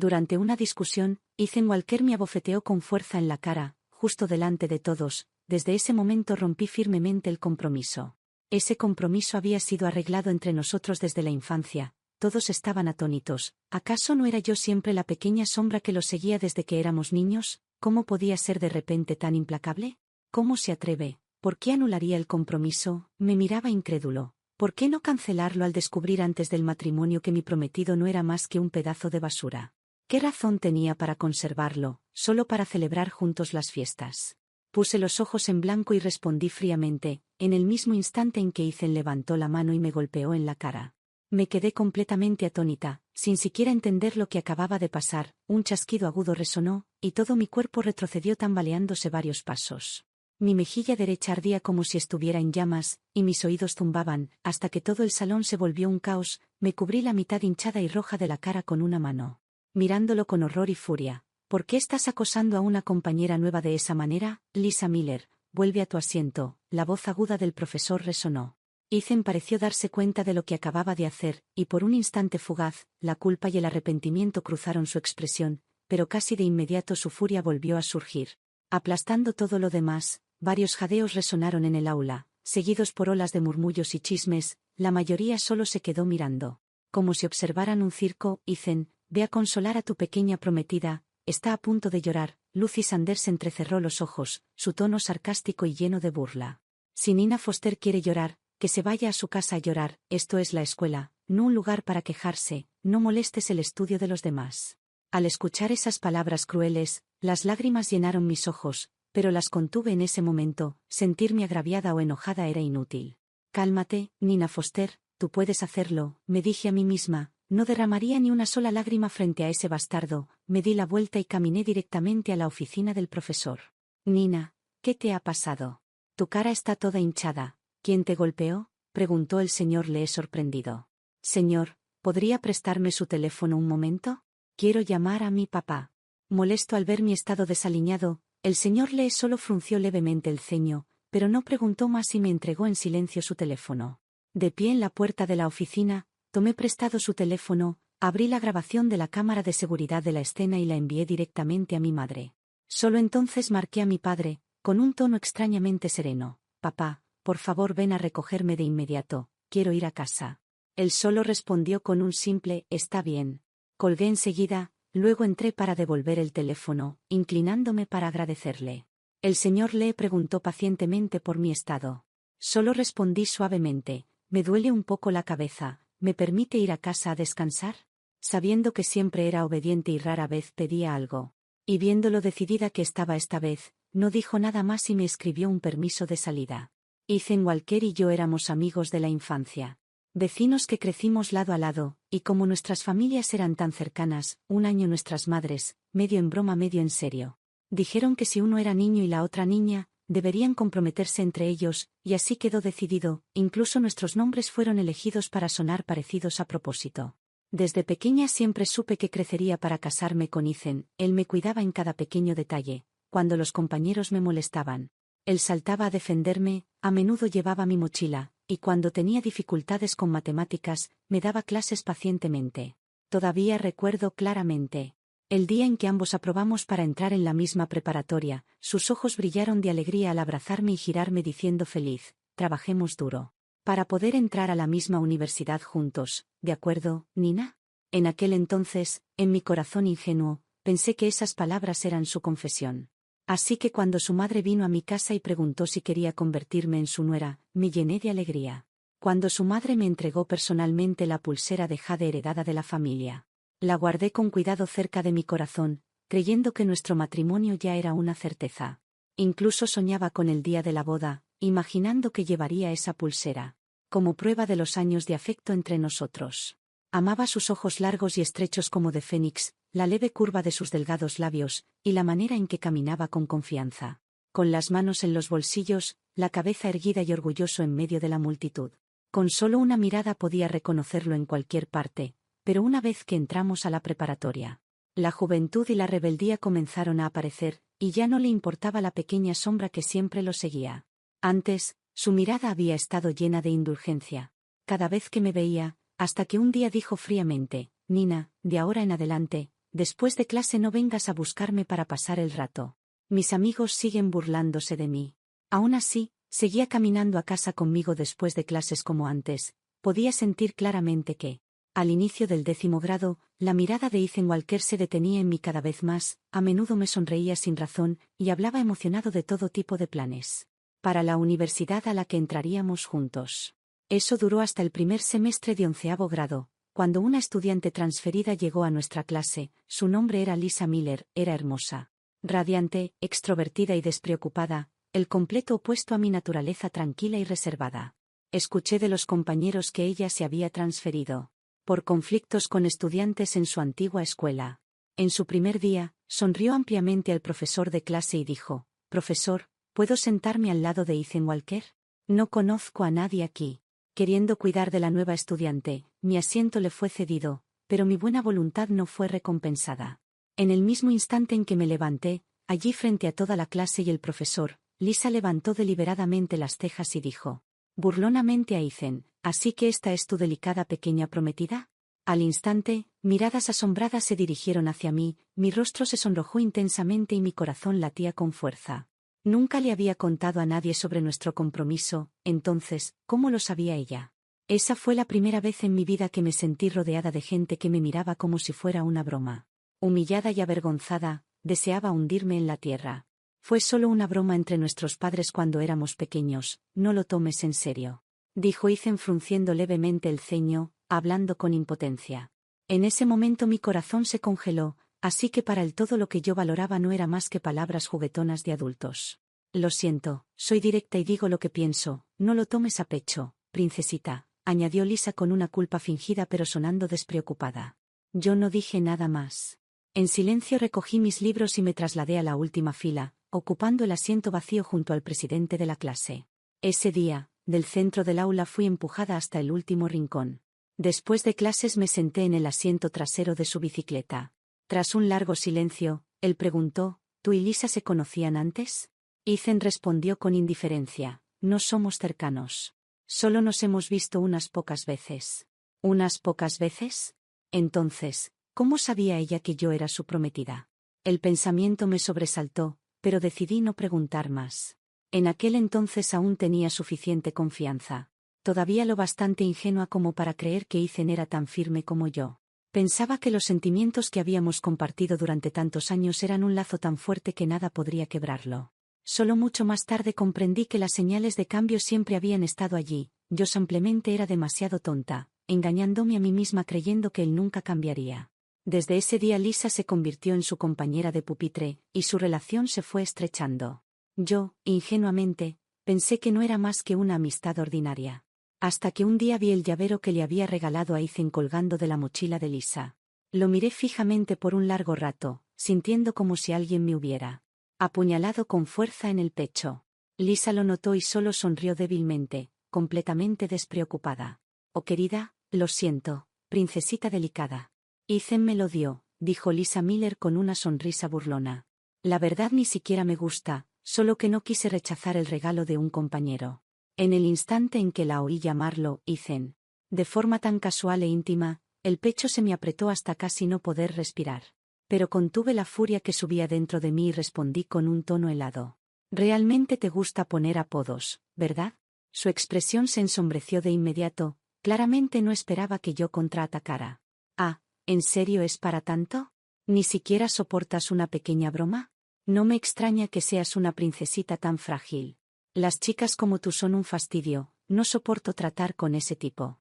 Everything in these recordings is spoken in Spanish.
Durante una discusión, Ethan Walker me abofeteó con fuerza en la cara, justo delante de todos. Desde ese momento rompí firmemente el compromiso. Ese compromiso había sido arreglado entre nosotros desde la infancia. Todos estaban atónitos. ¿Acaso no era yo siempre la pequeña sombra que lo seguía desde que éramos niños? ¿Cómo podía ser de repente tan implacable? ¿Cómo se atreve? ¿Por qué anularía el compromiso? Me miraba incrédulo. ¿Por qué no cancelarlo al descubrir antes del matrimonio que mi prometido no era más que un pedazo de basura? ¿Qué razón tenía para conservarlo, solo para celebrar juntos las fiestas? Puse los ojos en blanco y respondí fríamente, en el mismo instante en que Ethan levantó la mano y me golpeó en la cara. Me quedé completamente atónita, sin siquiera entender lo que acababa de pasar. Un chasquido agudo resonó, y todo mi cuerpo retrocedió tambaleándose varios pasos. Mi mejilla derecha ardía como si estuviera en llamas, y mis oídos zumbaban, hasta que todo el salón se volvió un caos. Me cubrí la mitad hinchada y roja de la cara con una mano, mirándolo con horror y furia. ¿Por qué estás acosando a una compañera nueva de esa manera, Lisa Miller? Vuelve a tu asiento. La voz aguda del profesor resonó. Ethan pareció darse cuenta de lo que acababa de hacer, y por un instante fugaz, la culpa y el arrepentimiento cruzaron su expresión, pero casi de inmediato su furia volvió a surgir, aplastando todo lo demás. Varios jadeos resonaron en el aula, seguidos por olas de murmullos y chismes. La mayoría solo se quedó mirando, como si observaran un circo. Ethan, ve a consolar a tu pequeña prometida, está a punto de llorar. Lucy Sanders entrecerró los ojos, su tono sarcástico y lleno de burla. Si Nina Foster quiere llorar, que se vaya a su casa a llorar. Esto es la escuela, no un lugar para quejarse. No molestes el estudio de los demás. Al escuchar esas palabras crueles, las lágrimas llenaron mis ojos, pero las contuve en ese momento. Sentirme agraviada o enojada era inútil. Cálmate, Nina Foster, tú puedes hacerlo, me dije a mí misma. No derramaría ni una sola lágrima frente a ese bastardo. Me di la vuelta y caminé directamente a la oficina del profesor. Nina, ¿qué te ha pasado? Tu cara está toda hinchada. ¿Quién te golpeó?, preguntó el señor Lee sorprendido. Señor, ¿podría prestarme su teléfono un momento? Quiero llamar a mi papá. Molesto al ver mi estado desaliñado, el señor Lee solo frunció levemente el ceño, pero no preguntó más y me entregó en silencio su teléfono. De pie en la puerta de la oficina, tomé prestado su teléfono, abrí la grabación de la cámara de seguridad de la escena y la envié directamente a mi madre. Solo entonces marqué a mi padre, con un tono extrañamente sereno. Papá, por favor ven a recogerme de inmediato, quiero ir a casa. Él solo respondió con un simple, está bien. Colgué enseguida, luego entré para devolver el teléfono, inclinándome para agradecerle. El señor Lee preguntó pacientemente por mi estado. Solo respondí suavemente, me duele un poco la cabeza, ¿me permite ir a casa a descansar? Sabiendo que siempre era obediente y rara vez pedía algo. Y viendo lo decidida que estaba esta vez, no dijo nada más y me escribió un permiso de salida. Ethan Walker y yo éramos amigos de la infancia. Vecinos que crecimos lado a lado, y como nuestras familias eran tan cercanas, un año nuestras madres, medio en broma medio en serio, dijeron que si uno era niño y la otra niña, deberían comprometerse entre ellos, y así quedó decidido. Incluso nuestros nombres fueron elegidos para sonar parecidos a propósito. Desde pequeña siempre supe que crecería para casarme con Ethan. Él me cuidaba en cada pequeño detalle. Cuando los compañeros me molestaban, él saltaba a defenderme. A menudo llevaba mi mochila, y cuando tenía dificultades con matemáticas, me daba clases pacientemente. Todavía recuerdo claramente el día en que ambos aprobamos para entrar en la misma preparatoria. Sus ojos brillaron de alegría al abrazarme y girarme diciendo feliz, trabajemos duro para poder entrar a la misma universidad juntos. ¿De acuerdo, Nina? En aquel entonces, en mi corazón ingenuo, pensé que esas palabras eran su confesión. Así que cuando su madre vino a mi casa y preguntó si quería convertirme en su nuera, me llené de alegría. Cuando su madre me entregó personalmente la pulsera de jade heredada de la familia, la guardé con cuidado cerca de mi corazón, creyendo que nuestro matrimonio ya era una certeza. Incluso soñaba con el día de la boda, imaginando que llevaría esa pulsera como prueba de los años de afecto entre nosotros. Amaba sus ojos largos y estrechos como de fénix, la leve curva de sus delgados labios, y la manera en que caminaba con confianza, con las manos en los bolsillos, la cabeza erguida y orgulloso en medio de la multitud. Con solo una mirada podía reconocerlo en cualquier parte, pero una vez que entramos a la preparatoria, la juventud y la rebeldía comenzaron a aparecer, y ya no le importaba la pequeña sombra que siempre lo seguía. Antes, su mirada había estado llena de indulgencia. Cada vez que me veía, hasta que un día dijo fríamente, Nina, de ahora en adelante, después de clase no vengas a buscarme para pasar el rato. Mis amigos siguen burlándose de mí. Aún así, seguía caminando a casa conmigo después de clases como antes. Podía sentir claramente que, al inicio del 10º grado, la mirada de Ethan Walker se detenía en mí cada vez más, a menudo me sonreía sin razón, y hablaba emocionado de todo tipo de planes. Para la universidad a la que entraríamos juntos. Eso duró hasta el primer semestre de 11º grado, cuando una estudiante transferida llegó a nuestra clase. Su nombre era Lisa Miller, era hermosa. Radiante, extrovertida y despreocupada, el completo opuesto a mi naturaleza tranquila y reservada. Escuché de los compañeros que ella se había transferido por conflictos con estudiantes en su antigua escuela. En su primer día, sonrió ampliamente al profesor de clase y dijo: «Profesor, ¿puedo sentarme al lado de Ethan Walker? No conozco a nadie aquí». Queriendo cuidar de la nueva estudiante, mi asiento le fue cedido, pero mi buena voluntad no fue recompensada. En el mismo instante en que me levanté, allí frente a toda la clase y el profesor, Lisa levantó deliberadamente las cejas y dijo, burlonamente a Ethan: «¿Así que esta es tu delicada pequeña prometida?». Al instante, miradas asombradas se dirigieron hacia mí, mi rostro se sonrojó intensamente y mi corazón latía con fuerza. Nunca le había contado a nadie sobre nuestro compromiso, entonces, ¿cómo lo sabía ella? Esa fue la primera vez en mi vida que me sentí rodeada de gente que me miraba como si fuera una broma. Humillada y avergonzada, deseaba hundirme en la tierra. Fue solo una broma entre nuestros padres cuando éramos pequeños, no lo tomes en serio, dijo Ethan frunciendo levemente el ceño, hablando con impotencia. En ese momento mi corazón se congeló, así que para él todo lo que yo valoraba no era más que palabras juguetonas de adultos. Lo siento, soy directa y digo lo que pienso, no lo tomes a pecho, princesita, añadió Lisa con una culpa fingida pero sonando despreocupada. Yo no dije nada más. En silencio recogí mis libros y me trasladé a la última fila, ocupando el asiento vacío junto al presidente de la clase. Ese día, del centro del aula fui empujada hasta el último rincón. Después de clases me senté en el asiento trasero de su bicicleta. Tras un largo silencio, él preguntó, ¿tú y Lisa se conocían antes? Ethan respondió con indiferencia, no somos cercanos. Solo nos hemos visto unas pocas veces. ¿Unas pocas veces? Entonces, ¿cómo sabía ella que yo era su prometida? El pensamiento me sobresaltó, pero decidí no preguntar más. En aquel entonces aún tenía suficiente confianza. Todavía lo bastante ingenua como para creer que Ethan era tan firme como yo. Pensaba que los sentimientos que habíamos compartido durante tantos años eran un lazo tan fuerte que nada podría quebrarlo. Solo mucho más tarde comprendí que las señales de cambio siempre habían estado allí, yo simplemente era demasiado tonta, engañándome a mí misma creyendo que él nunca cambiaría. Desde ese día Lisa se convirtió en su compañera de pupitre, y su relación se fue estrechando. Yo, ingenuamente, pensé que no era más que una amistad ordinaria. Hasta que un día vi el llavero que le había regalado a Ethan colgando de la mochila de Lisa. Lo miré fijamente por un largo rato, sintiendo como si alguien me hubiera apuñalado con fuerza en el pecho. Lisa lo notó y solo sonrió débilmente, completamente despreocupada. «Oh querida, lo siento, princesita delicada». «Ethan me lo dio», dijo Lisa Miller con una sonrisa burlona. «La verdad ni siquiera me gusta, solo que no quise rechazar el regalo de un compañero». En el instante en que la oí llamarlo Ethan, de forma tan casual e íntima, el pecho se me apretó hasta casi no poder respirar. Pero contuve la furia que subía dentro de mí y respondí con un tono helado. «Realmente te gusta poner apodos, ¿verdad?». Su expresión se ensombreció de inmediato, claramente no esperaba que yo contraatacara. «Ah, ¿en serio es para tanto? ¿Ni siquiera soportas una pequeña broma? No me extraña que seas una princesita tan frágil. Las chicas como tú son un fastidio, no soporto tratar con ese tipo».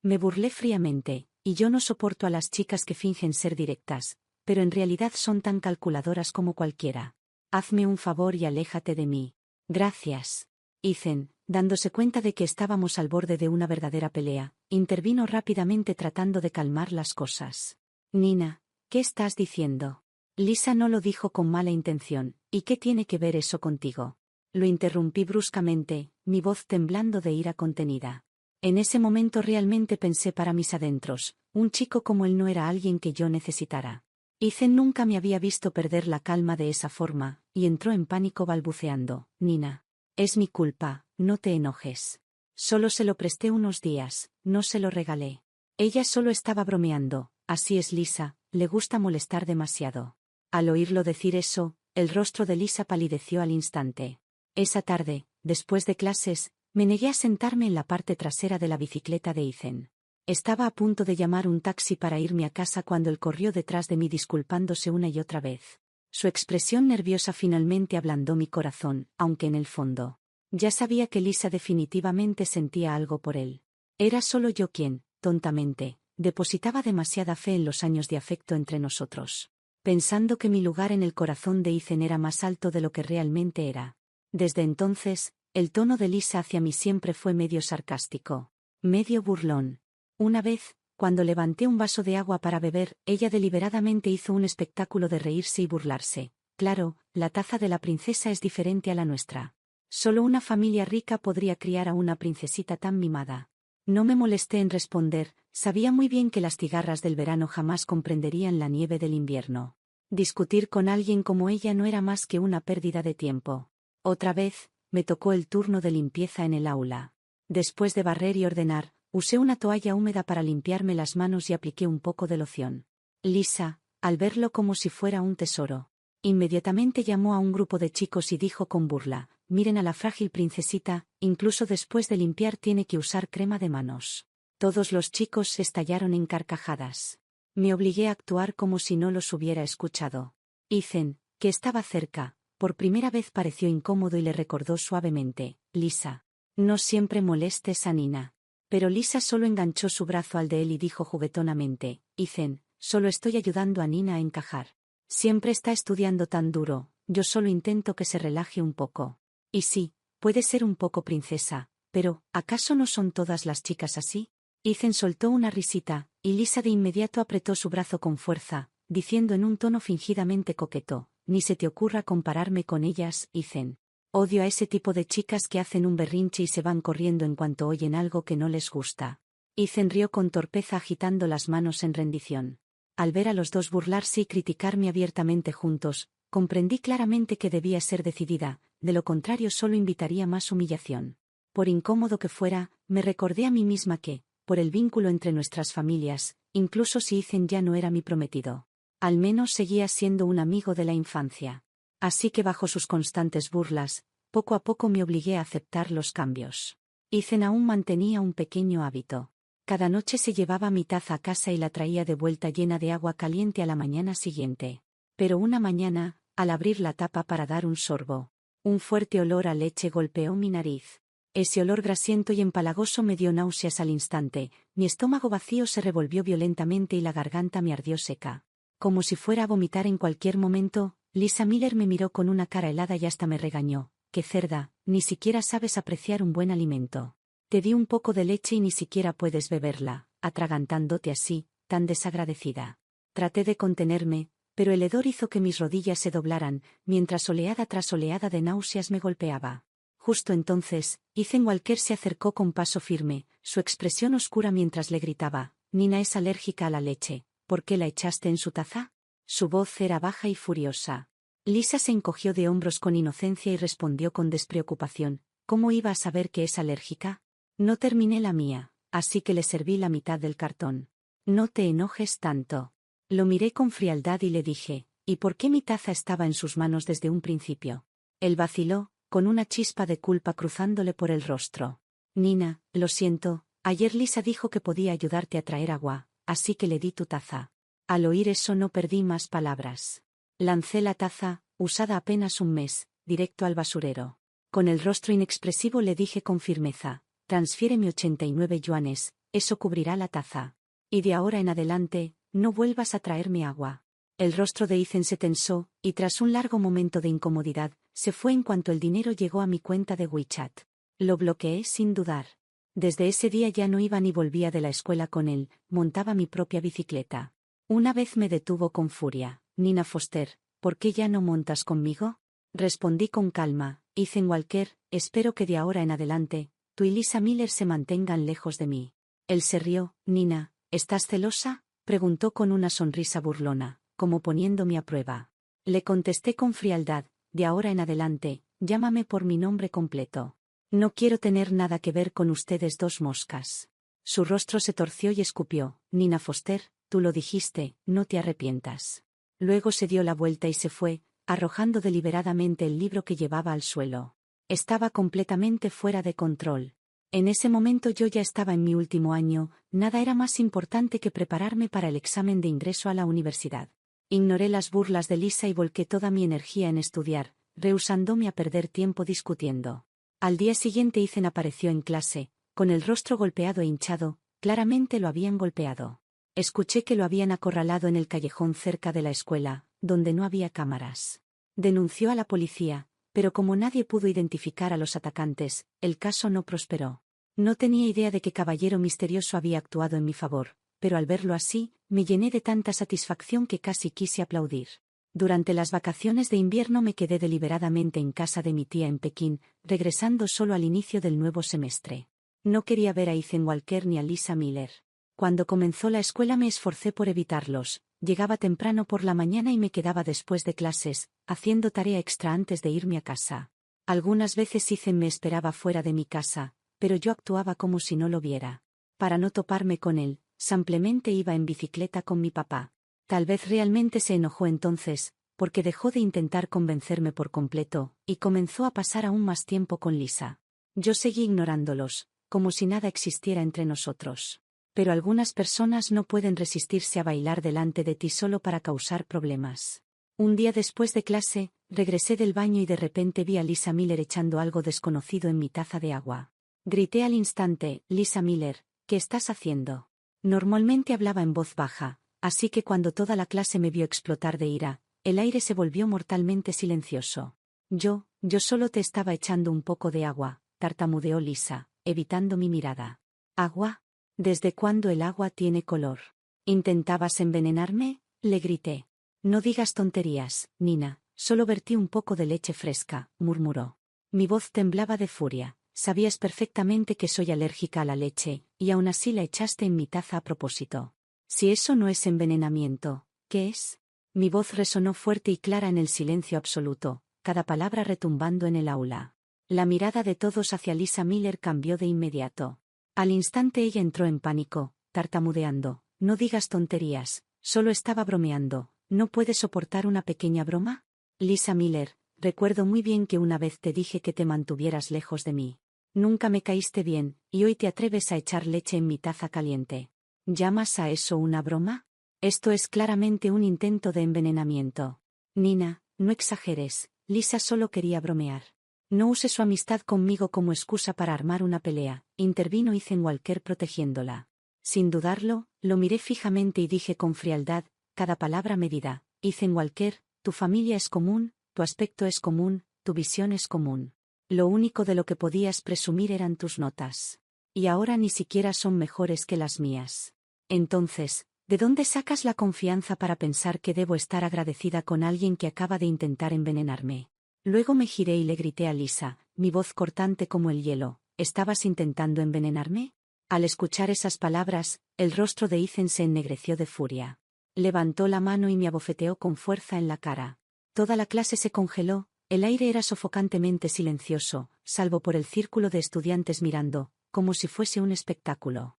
Me burlé fríamente, y yo no soporto a las chicas que fingen ser directas, pero en realidad son tan calculadoras como cualquiera. Hazme un favor y aléjate de mí. Gracias. Ethan, dándose cuenta de que estábamos al borde de una verdadera pelea, intervino rápidamente tratando de calmar las cosas. Nina, ¿qué estás diciendo? Lisa no lo dijo con mala intención, ¿y qué tiene que ver eso contigo? Lo interrumpí bruscamente, mi voz temblando de ira contenida. En ese momento realmente pensé para mis adentros, un chico como él no era alguien que yo necesitara. Ethan nunca me había visto perder la calma de esa forma, y entró en pánico balbuceando, «Nina, es mi culpa, no te enojes. Solo se lo presté unos días, no se lo regalé. Ella solo estaba bromeando, así es Lisa, le gusta molestar demasiado. Al oírlo decir eso, el rostro de Lisa palideció al instante. Esa tarde, después de clases, me negué a sentarme en la parte trasera de la bicicleta de Ethan. Estaba a punto de llamar un taxi para irme a casa cuando él corrió detrás de mí disculpándose una y otra vez. Su expresión nerviosa finalmente ablandó mi corazón, aunque en el fondo ya sabía que Lisa definitivamente sentía algo por él. Era solo yo quien, tontamente, depositaba demasiada fe en los años de afecto entre nosotros, pensando que mi lugar en el corazón de Ethan era más alto de lo que realmente era. Desde entonces, el tono de Lisa hacia mí siempre fue medio sarcástico, medio burlón. Una vez, cuando levanté un vaso de agua para beber, ella deliberadamente hizo un espectáculo de reírse y burlarse. Claro, la taza de la princesa es diferente a la nuestra. Solo una familia rica podría criar a una princesita tan mimada. No me molesté en responder, sabía muy bien que las cigarras del verano jamás comprenderían la nieve del invierno. Discutir con alguien como ella no era más que una pérdida de tiempo. Otra vez, me tocó el turno de limpieza en el aula. Después de barrer y ordenar, usé una toalla húmeda para limpiarme las manos y apliqué un poco de loción. Lisa, al verlo como si fuera un tesoro, inmediatamente llamó a un grupo de chicos y dijo con burla: «Miren a la frágil princesita, incluso después de limpiar tiene que usar crema de manos». Todos los chicos estallaron en carcajadas. Me obligué a actuar como si no los hubiera escuchado. Ethan, que estaba cerca, por primera vez pareció incómodo y le recordó suavemente: «Lisa, no siempre molestes a Nina». Pero Lisa solo enganchó su brazo al de él y dijo juguetonamente: «Ethan, solo estoy ayudando a Nina a encajar. Siempre está estudiando tan duro, yo solo intento que se relaje un poco. Y sí, puede ser un poco princesa, pero, ¿acaso no son todas las chicas así?». Ethan soltó una risita, y Lisa de inmediato apretó su brazo con fuerza, diciendo en un tono fingidamente coqueto: «Ni se te ocurra compararme con ellas, Ethan. Odio a ese tipo de chicas que hacen un berrinche y se van corriendo en cuanto oyen algo que no les gusta». Ethan rió con torpeza agitando las manos en rendición. Al ver a los dos burlarse y criticarme abiertamente juntos, comprendí claramente que debía ser decidida, de lo contrario solo invitaría más humillación. Por incómodo que fuera, me recordé a mí misma que, por el vínculo entre nuestras familias, incluso si Ethan ya no era mi prometido, al menos seguía siendo un amigo de la infancia. Así que bajo sus constantes burlas, poco a poco me obligué a aceptar los cambios. Ethan aún mantenía un pequeño hábito. Cada noche se llevaba mi taza a casa y la traía de vuelta llena de agua caliente a la mañana siguiente. Pero una mañana, al abrir la tapa para dar un sorbo, un fuerte olor a leche golpeó mi nariz. Ese olor grasiento y empalagoso me dio náuseas al instante, mi estómago vacío se revolvió violentamente y la garganta me ardió seca. Como si fuera a vomitar en cualquier momento, Lisa Miller me miró con una cara helada y hasta me regañó: «Qué cerda, ni siquiera sabes apreciar un buen alimento. Te di un poco de leche y ni siquiera puedes beberla, atragantándote así, tan desagradecida». Traté de contenerme, pero el hedor hizo que mis rodillas se doblaran, mientras oleada tras oleada de náuseas me golpeaba. Justo entonces, Ethan Walker se acercó con paso firme, su expresión oscura mientras le gritaba: «Nina es alérgica a la leche, ¿por qué la echaste en su taza?». Su voz era baja y furiosa. Lisa se encogió de hombros con inocencia y respondió con despreocupación: «¿Cómo iba a saber que es alérgica? No terminé la mía, así que le serví la mitad del cartón». «No te enojes tanto». Lo miré con frialdad y le dije: «¿Y por qué mi taza estaba en sus manos desde un principio?». Él vaciló, con una chispa de culpa cruzándole por el rostro. «Nina, lo siento, ayer Lisa dijo que podía ayudarte a traer agua, así que le di tu taza». Al oír eso no perdí más palabras. Lancé la taza, usada apenas un mes, directo al basurero. Con el rostro inexpresivo le dije con firmeza: «Transfiéreme 89 yuanes, eso cubrirá la taza. Y de ahora en adelante, no vuelvas a traerme agua». El rostro de Ethan se tensó, y tras un largo momento de incomodidad, se fue en cuanto el dinero llegó a mi cuenta de WeChat. Lo bloqueé sin dudar. Desde ese día ya no iba ni volvía de la escuela con él, montaba mi propia bicicleta. Una vez me detuvo con furia: «Nina Foster, ¿por qué ya no montas conmigo?». Respondí con calma: «Ethan Walker, espero que de ahora en adelante, tú y Lisa Miller se mantengan lejos de mí». Él se rió. «Nina, ¿estás celosa?», preguntó con una sonrisa burlona, como poniéndome a prueba. Le contesté con frialdad: «De ahora en adelante, llámame por mi nombre completo. No quiero tener nada que ver con ustedes dos moscas». Su rostro se torció y escupió: «Nina Foster, tú lo dijiste, no te arrepientas. Luego se dio la vuelta y se fue, arrojando deliberadamente el libro que llevaba al suelo. Estaba completamente fuera de control. En ese momento yo ya estaba en mi último año, nada era más importante que prepararme para el examen de ingreso a la universidad. Ignoré las burlas de Lisa y volqué toda mi energía en estudiar, rehusándome a perder tiempo discutiendo. Al día siguiente Ethan apareció en clase, con el rostro golpeado e hinchado, claramente lo habían golpeado. Escuché que lo habían acorralado en el callejón cerca de la escuela, donde no había cámaras. Denunció a la policía, pero como nadie pudo identificar a los atacantes, el caso no prosperó. No tenía idea de que Caballero Misterioso había actuado en mi favor, pero al verlo así, me llené de tanta satisfacción que casi quise aplaudir. Durante las vacaciones de invierno me quedé deliberadamente en casa de mi tía en Pekín, regresando solo al inicio del nuevo semestre. No quería ver a Ethan Walker ni a Lisa Miller. Cuando comenzó la escuela me esforcé por evitarlos, llegaba temprano por la mañana y me quedaba después de clases, haciendo tarea extra antes de irme a casa. Algunas veces Ethan me esperaba fuera de mi casa, pero yo actuaba como si no lo viera. Para no toparme con él, simplemente iba en bicicleta con mi papá. Tal vez realmente se enojó entonces, porque dejó de intentar convencerme por completo, y comenzó a pasar aún más tiempo con Lisa. Yo seguí ignorándolos, como si nada existiera entre nosotros. Pero algunas personas no pueden resistirse a bailar delante de ti solo para causar problemas. Un día después de clase, regresé del baño y de repente vi a Lisa Miller echando algo desconocido en mi taza de agua. Grité al instante, Lisa Miller, ¿qué estás haciendo? Normalmente hablaba en voz baja, así que cuando toda la clase me vio explotar de ira, el aire se volvió mortalmente silencioso. Yo solo te estaba echando un poco de agua, tartamudeó Lisa, evitando mi mirada. ¿Agua? ¿Desde cuándo el agua tiene color? ¿Intentabas envenenarme? Le grité. No digas tonterías, Nina, solo vertí un poco de leche fresca, murmuró. Mi voz temblaba de furia. Sabías perfectamente que soy alérgica a la leche, y aún así la echaste en mi taza a propósito. Si eso no es envenenamiento, ¿qué es? Mi voz resonó fuerte y clara en el silencio absoluto, cada palabra retumbando en el aula. La mirada de todos hacia Lisa Miller cambió de inmediato. Al instante ella entró en pánico, tartamudeando. No digas tonterías, solo estaba bromeando. ¿No puedes soportar una pequeña broma? Lisa Miller, recuerdo muy bien que una vez te dije que te mantuvieras lejos de mí. Nunca me caíste bien, y hoy te atreves a echar leche en mi taza caliente. ¿Llamas a eso una broma? Esto es claramente un intento de envenenamiento. Nina, no exageres, Lisa solo quería bromear. No use su amistad conmigo como excusa para armar una pelea, intervino Ethan Walker protegiéndola. Sin dudarlo, lo miré fijamente y dije con frialdad, cada palabra medida, Ethan Walker, tu familia es común, tu aspecto es común, tu visión es común. Lo único de lo que podías presumir eran tus notas. Y ahora ni siquiera son mejores que las mías. Entonces, ¿de dónde sacas la confianza para pensar que debo estar agradecida con alguien que acaba de intentar envenenarme? Luego me giré y le grité a Lisa, mi voz cortante como el hielo, ¿estabas intentando envenenarme? Al escuchar esas palabras, el rostro de Ethan se ennegreció de furia. Levantó la mano y me abofeteó con fuerza en la cara. Toda la clase se congeló, el aire era sofocantemente silencioso, salvo por el círculo de estudiantes mirando, como si fuese un espectáculo.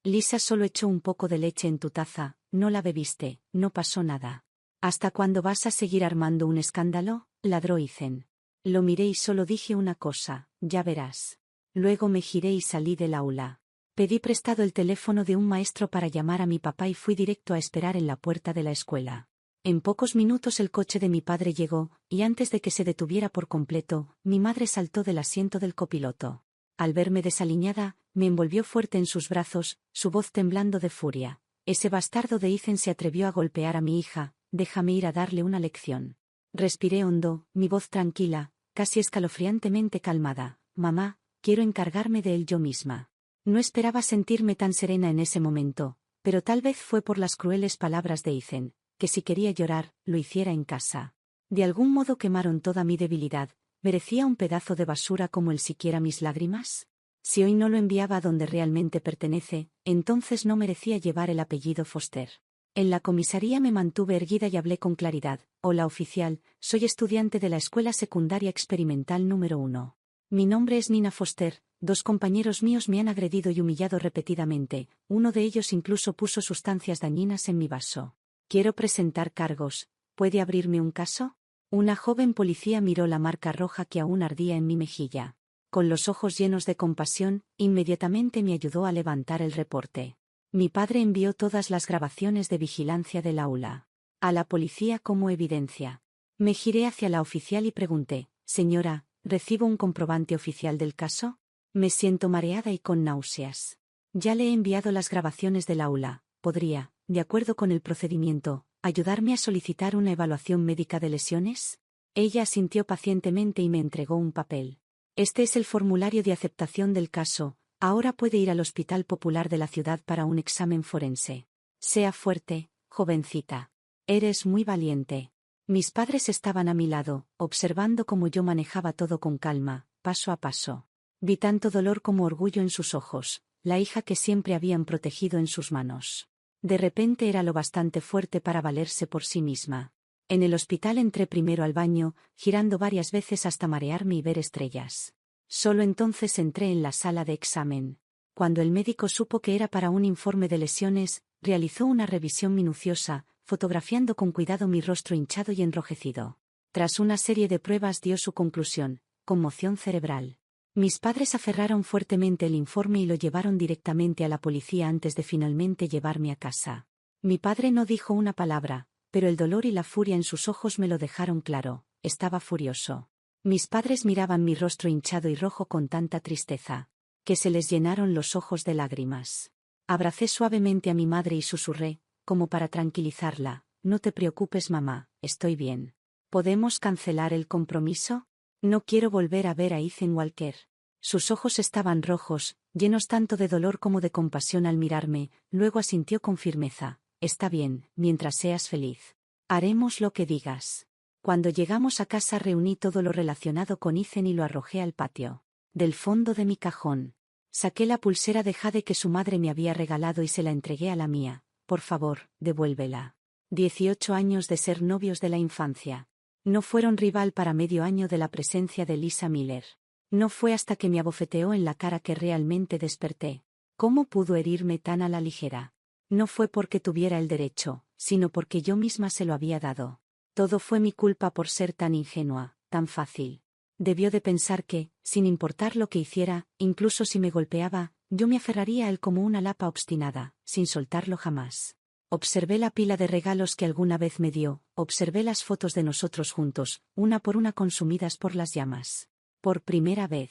Lisa solo echó un poco de leche en tu taza, no la bebiste, no pasó nada. ¿Hasta cuándo vas a seguir armando un escándalo? Ladró Ethan. Lo miré y solo dije una cosa, ya verás. Luego me giré y salí del aula. Pedí prestado el teléfono de un maestro para llamar a mi papá y fui directo a esperar en la puerta de la escuela. En pocos minutos el coche de mi padre llegó, y antes de que se detuviera por completo, mi madre saltó del asiento del copiloto. Al verme desaliñada, me envolvió fuerte en sus brazos, su voz temblando de furia. Ese bastardo de Ethan se atrevió a golpear a mi hija, déjame ir a darle una lección. Respiré hondo, mi voz tranquila, casi escalofriantemente calmada. Mamá, quiero encargarme de él yo misma. No esperaba sentirme tan serena en ese momento, pero tal vez fue por las crueles palabras de Ethan, que si quería llorar, lo hiciera en casa. De algún modo quemaron toda mi debilidad. ¿Merecía un pedazo de basura como él siquiera mis lágrimas? Si hoy no lo enviaba a donde realmente pertenece, entonces no merecía llevar el apellido Foster. En la comisaría me mantuve erguida y hablé con claridad. Hola oficial, soy estudiante de la Escuela Secundaria Experimental número 1. Mi nombre es Nina Foster. 2 compañeros míos me han agredido y humillado repetidamente, uno de ellos incluso puso sustancias dañinas en mi vaso. Quiero presentar cargos. ¿Puede abrirme un caso? Una joven policía miró la marca roja que aún ardía en mi mejilla. Con los ojos llenos de compasión, inmediatamente me ayudó a levantar el reporte. Mi padre envió todas las grabaciones de vigilancia del aula a la policía como evidencia. Me giré hacia la oficial y pregunté, señora, ¿recibo un comprobante oficial del caso? Me siento mareada y con náuseas. Ya le he enviado las grabaciones del aula. ¿Podría, de acuerdo con el procedimiento, ayudarme a solicitar una evaluación médica de lesiones? Ella asintió pacientemente y me entregó un papel. Este es el formulario de aceptación del caso. Ahora puede ir al Hospital Popular de la ciudad para un examen forense. Sea fuerte, jovencita. Eres muy valiente. Mis padres estaban a mi lado, observando cómo yo manejaba todo con calma, paso a paso. Vi tanto dolor como orgullo en sus ojos, la hija que siempre habían protegido en sus manos. De repente era lo bastante fuerte para valerse por sí misma. En el hospital entré primero al baño, girando varias veces hasta marearme y ver estrellas. Solo entonces entré en la sala de examen. Cuando el médico supo que era para un informe de lesiones, realizó una revisión minuciosa, fotografiando con cuidado mi rostro hinchado y enrojecido. Tras una serie de pruebas dio su conclusión: conmoción cerebral. Mis padres aferraron fuertemente el informe y lo llevaron directamente a la policía antes de finalmente llevarme a casa. Mi padre no dijo una palabra, pero el dolor y la furia en sus ojos me lo dejaron claro. Estaba furioso. Mis padres miraban mi rostro hinchado y rojo con tanta tristeza, que se les llenaron los ojos de lágrimas. Abracé suavemente a mi madre y susurré, como para tranquilizarla, no te preocupes mamá, estoy bien. ¿Podemos cancelar el compromiso? No quiero volver a ver a Ethan Walker. Sus ojos estaban rojos, llenos tanto de dolor como de compasión al mirarme, luego asintió con firmeza. Está bien, mientras seas feliz. Haremos lo que digas. Cuando llegamos a casa reuní todo lo relacionado con Ethan y lo arrojé al patio. Del fondo de mi cajón saqué la pulsera de jade que su madre me había regalado y se la entregué a la mía. Por favor, devuélvela. 18 años de ser novios de la infancia. No fueron rival para medio año de la presencia de Lisa Miller. No fue hasta que me abofeteó en la cara que realmente desperté. ¿Cómo pudo herirme tan a la ligera? No fue porque tuviera el derecho, sino porque yo misma se lo había dado. Todo fue mi culpa por ser tan ingenua, tan fácil. Debió de pensar que, sin importar lo que hiciera, incluso si me golpeaba, yo me aferraría a él como una lapa obstinada, sin soltarlo jamás. Observé la pila de regalos que alguna vez me dio, observé las fotos de nosotros juntos, una por una consumidas por las llamas. Por primera vez,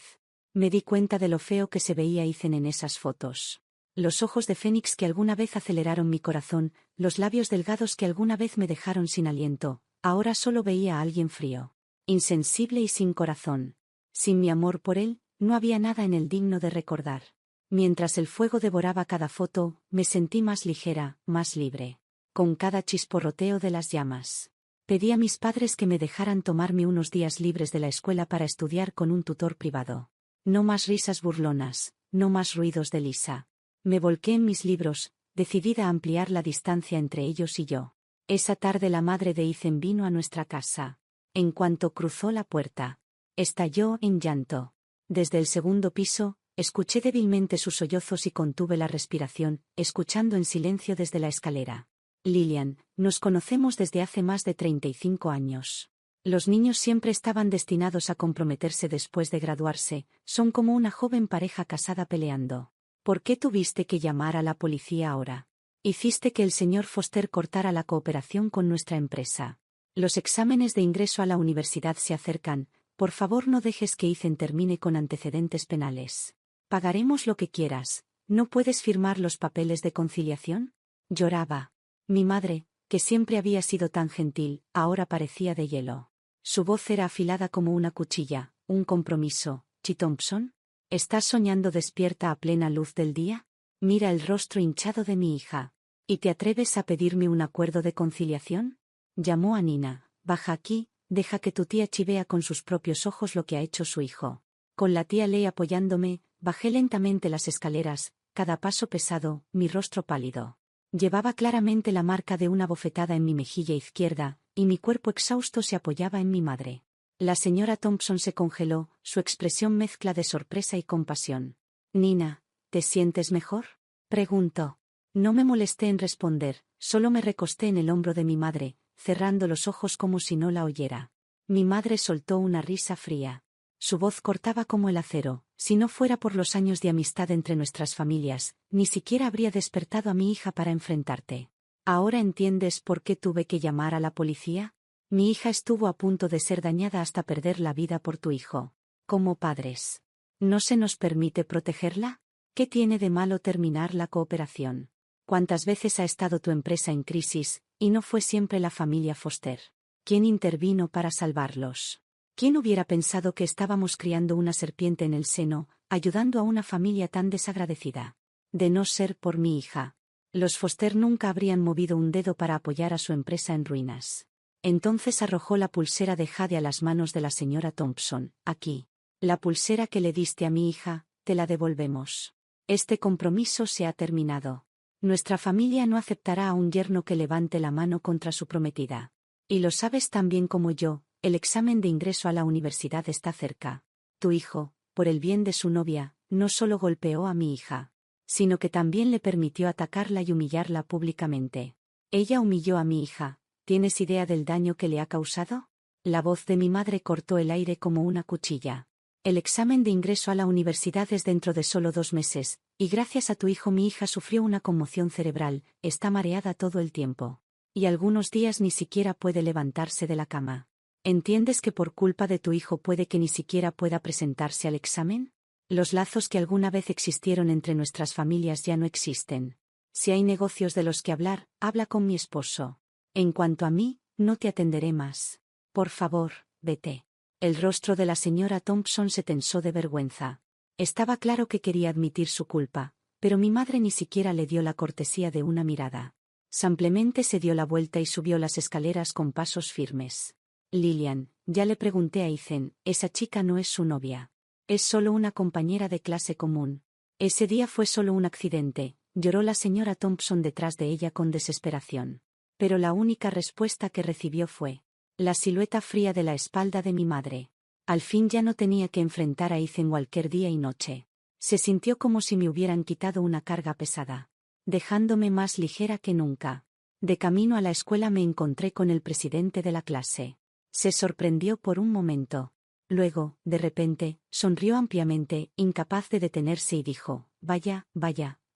me di cuenta de lo feo que se veía Ethan en esas fotos. Los ojos de Fénix que alguna vez aceleraron mi corazón, los labios delgados que alguna vez me dejaron sin aliento, ahora solo veía a alguien frío, insensible y sin corazón. Sin mi amor por él, no había nada en él digno de recordar. Mientras el fuego devoraba cada foto, me sentí más ligera, más libre. Con cada chisporroteo de las llamas. Pedí a mis padres que me dejaran tomarme unos días libres de la escuela para estudiar con un tutor privado. No más risas burlonas, no más ruidos de Lisa. Me volqué en mis libros, decidida a ampliar la distancia entre ellos y yo. Esa tarde la madre de Ethan vino a nuestra casa. En cuanto cruzó la puerta, estalló en llanto. Desde el segundo piso, escuché débilmente sus sollozos y contuve la respiración, escuchando en silencio desde la escalera. Lillian, nos conocemos desde hace más de 35 años. Los niños siempre estaban destinados a comprometerse después de graduarse, son como una joven pareja casada peleando. ¿Por qué tuviste que llamar a la policía ahora? Hiciste que el señor Foster cortara la cooperación con nuestra empresa. Los exámenes de ingreso a la universidad se acercan, por favor no dejes que Ethan termine con antecedentes penales. Pagaremos lo que quieras, ¿no puedes firmar los papeles de conciliación? Lloraba. Mi madre, que siempre había sido tan gentil, ahora parecía de hielo. Su voz era afilada como una cuchilla. Un compromiso, Chi Thompson. ¿Estás soñando despierta a plena luz del día? Mira el rostro hinchado de mi hija. ¿Y te atreves a pedirme un acuerdo de conciliación? Llamó a Nina. Baja aquí, deja que tu tía Chi vea con sus propios ojos lo que ha hecho su hijo. Con la tía Lei apoyándome, bajé lentamente las escaleras, cada paso pesado, mi rostro pálido. Llevaba claramente la marca de una bofetada en mi mejilla izquierda, y mi cuerpo exhausto se apoyaba en mi madre. La señora Thompson se congeló, su expresión mezcla de sorpresa y compasión. Nina, ¿te sientes mejor?, preguntó. No me molesté en responder, solo me recosté en el hombro de mi madre, cerrando los ojos como si no la oyera. Mi madre soltó una risa fría. Su voz cortaba como el acero. Si no fuera por los años de amistad entre nuestras familias, ni siquiera habría despertado a mi hija para enfrentarte. ¿Ahora entiendes por qué tuve que llamar a la policía? Mi hija estuvo a punto de ser dañada hasta perder la vida por tu hijo. Como padres, ¿no se nos permite protegerla? ¿Qué tiene de malo terminar la cooperación? ¿Cuántas veces ha estado tu empresa en crisis, y no fue siempre la familia Foster? ¿Quién intervino para salvarlos? ¿Quién hubiera pensado que estábamos criando una serpiente en el seno, ayudando a una familia tan desagradecida? De no ser por mi hija, los Foster nunca habrían movido un dedo para apoyar a su empresa en ruinas. Entonces arrojó la pulsera de jade a las manos de la señora Thompson. Aquí. La pulsera que le diste a mi hija, te la devolvemos. Este compromiso se ha terminado. Nuestra familia no aceptará a un yerno que levante la mano contra su prometida. Y lo sabes tan bien como yo, el examen de ingreso a la universidad está cerca. Tu hijo, por el bien de su novia, no solo golpeó a mi hija, sino que también le permitió atacarla y humillarla públicamente. Ella humilló a mi hija. ¿Tienes idea del daño que le ha causado? La voz de mi madre cortó el aire como una cuchilla. El examen de ingreso a la universidad es dentro de solo 2 meses, y gracias a tu hijo mi hija sufrió una conmoción cerebral, está mareada todo el tiempo. Y algunos días ni siquiera puede levantarse de la cama. ¿Entiendes que por culpa de tu hijo puede que ni siquiera pueda presentarse al examen? Los lazos que alguna vez existieron entre nuestras familias ya no existen. Si hay negocios de los que hablar, habla con mi esposo. En cuanto a mí, no te atenderé más. Por favor, vete. El rostro de la señora Thompson se tensó de vergüenza. Estaba claro que quería admitir su culpa, pero mi madre ni siquiera le dio la cortesía de una mirada. Simplemente se dio la vuelta y subió las escaleras con pasos firmes. Lillian, ya le pregunté a Ethan, esa chica no es su novia. Es solo una compañera de clase común. Ese día fue solo un accidente, lloró la señora Thompson detrás de ella con desesperación. Pero la única respuesta que recibió fue la silueta fría de la espalda de mi madre. Al fin ya no tenía que enfrentar a Ethan cualquier día y noche. Se sintió como si me hubieran quitado una carga pesada, dejándome más ligera que nunca. De camino a la escuela me encontré con el presidente de la clase. Se sorprendió por un momento. Luego, de repente, sonrió ampliamente, incapaz de detenerse y dijo, vaya,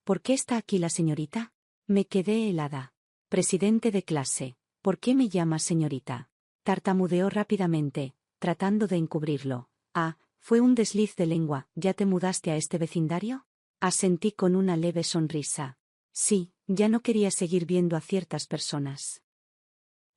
¿por qué está aquí la señorita? Me quedé helada. Presidente de clase, ¿por qué me llama señorita? Tartamudeó rápidamente, tratando de encubrirlo. Ah, fue un desliz de lengua. ¿Ya te mudaste a este vecindario? Asentí con una leve sonrisa. Sí, ya no quería seguir viendo a ciertas personas.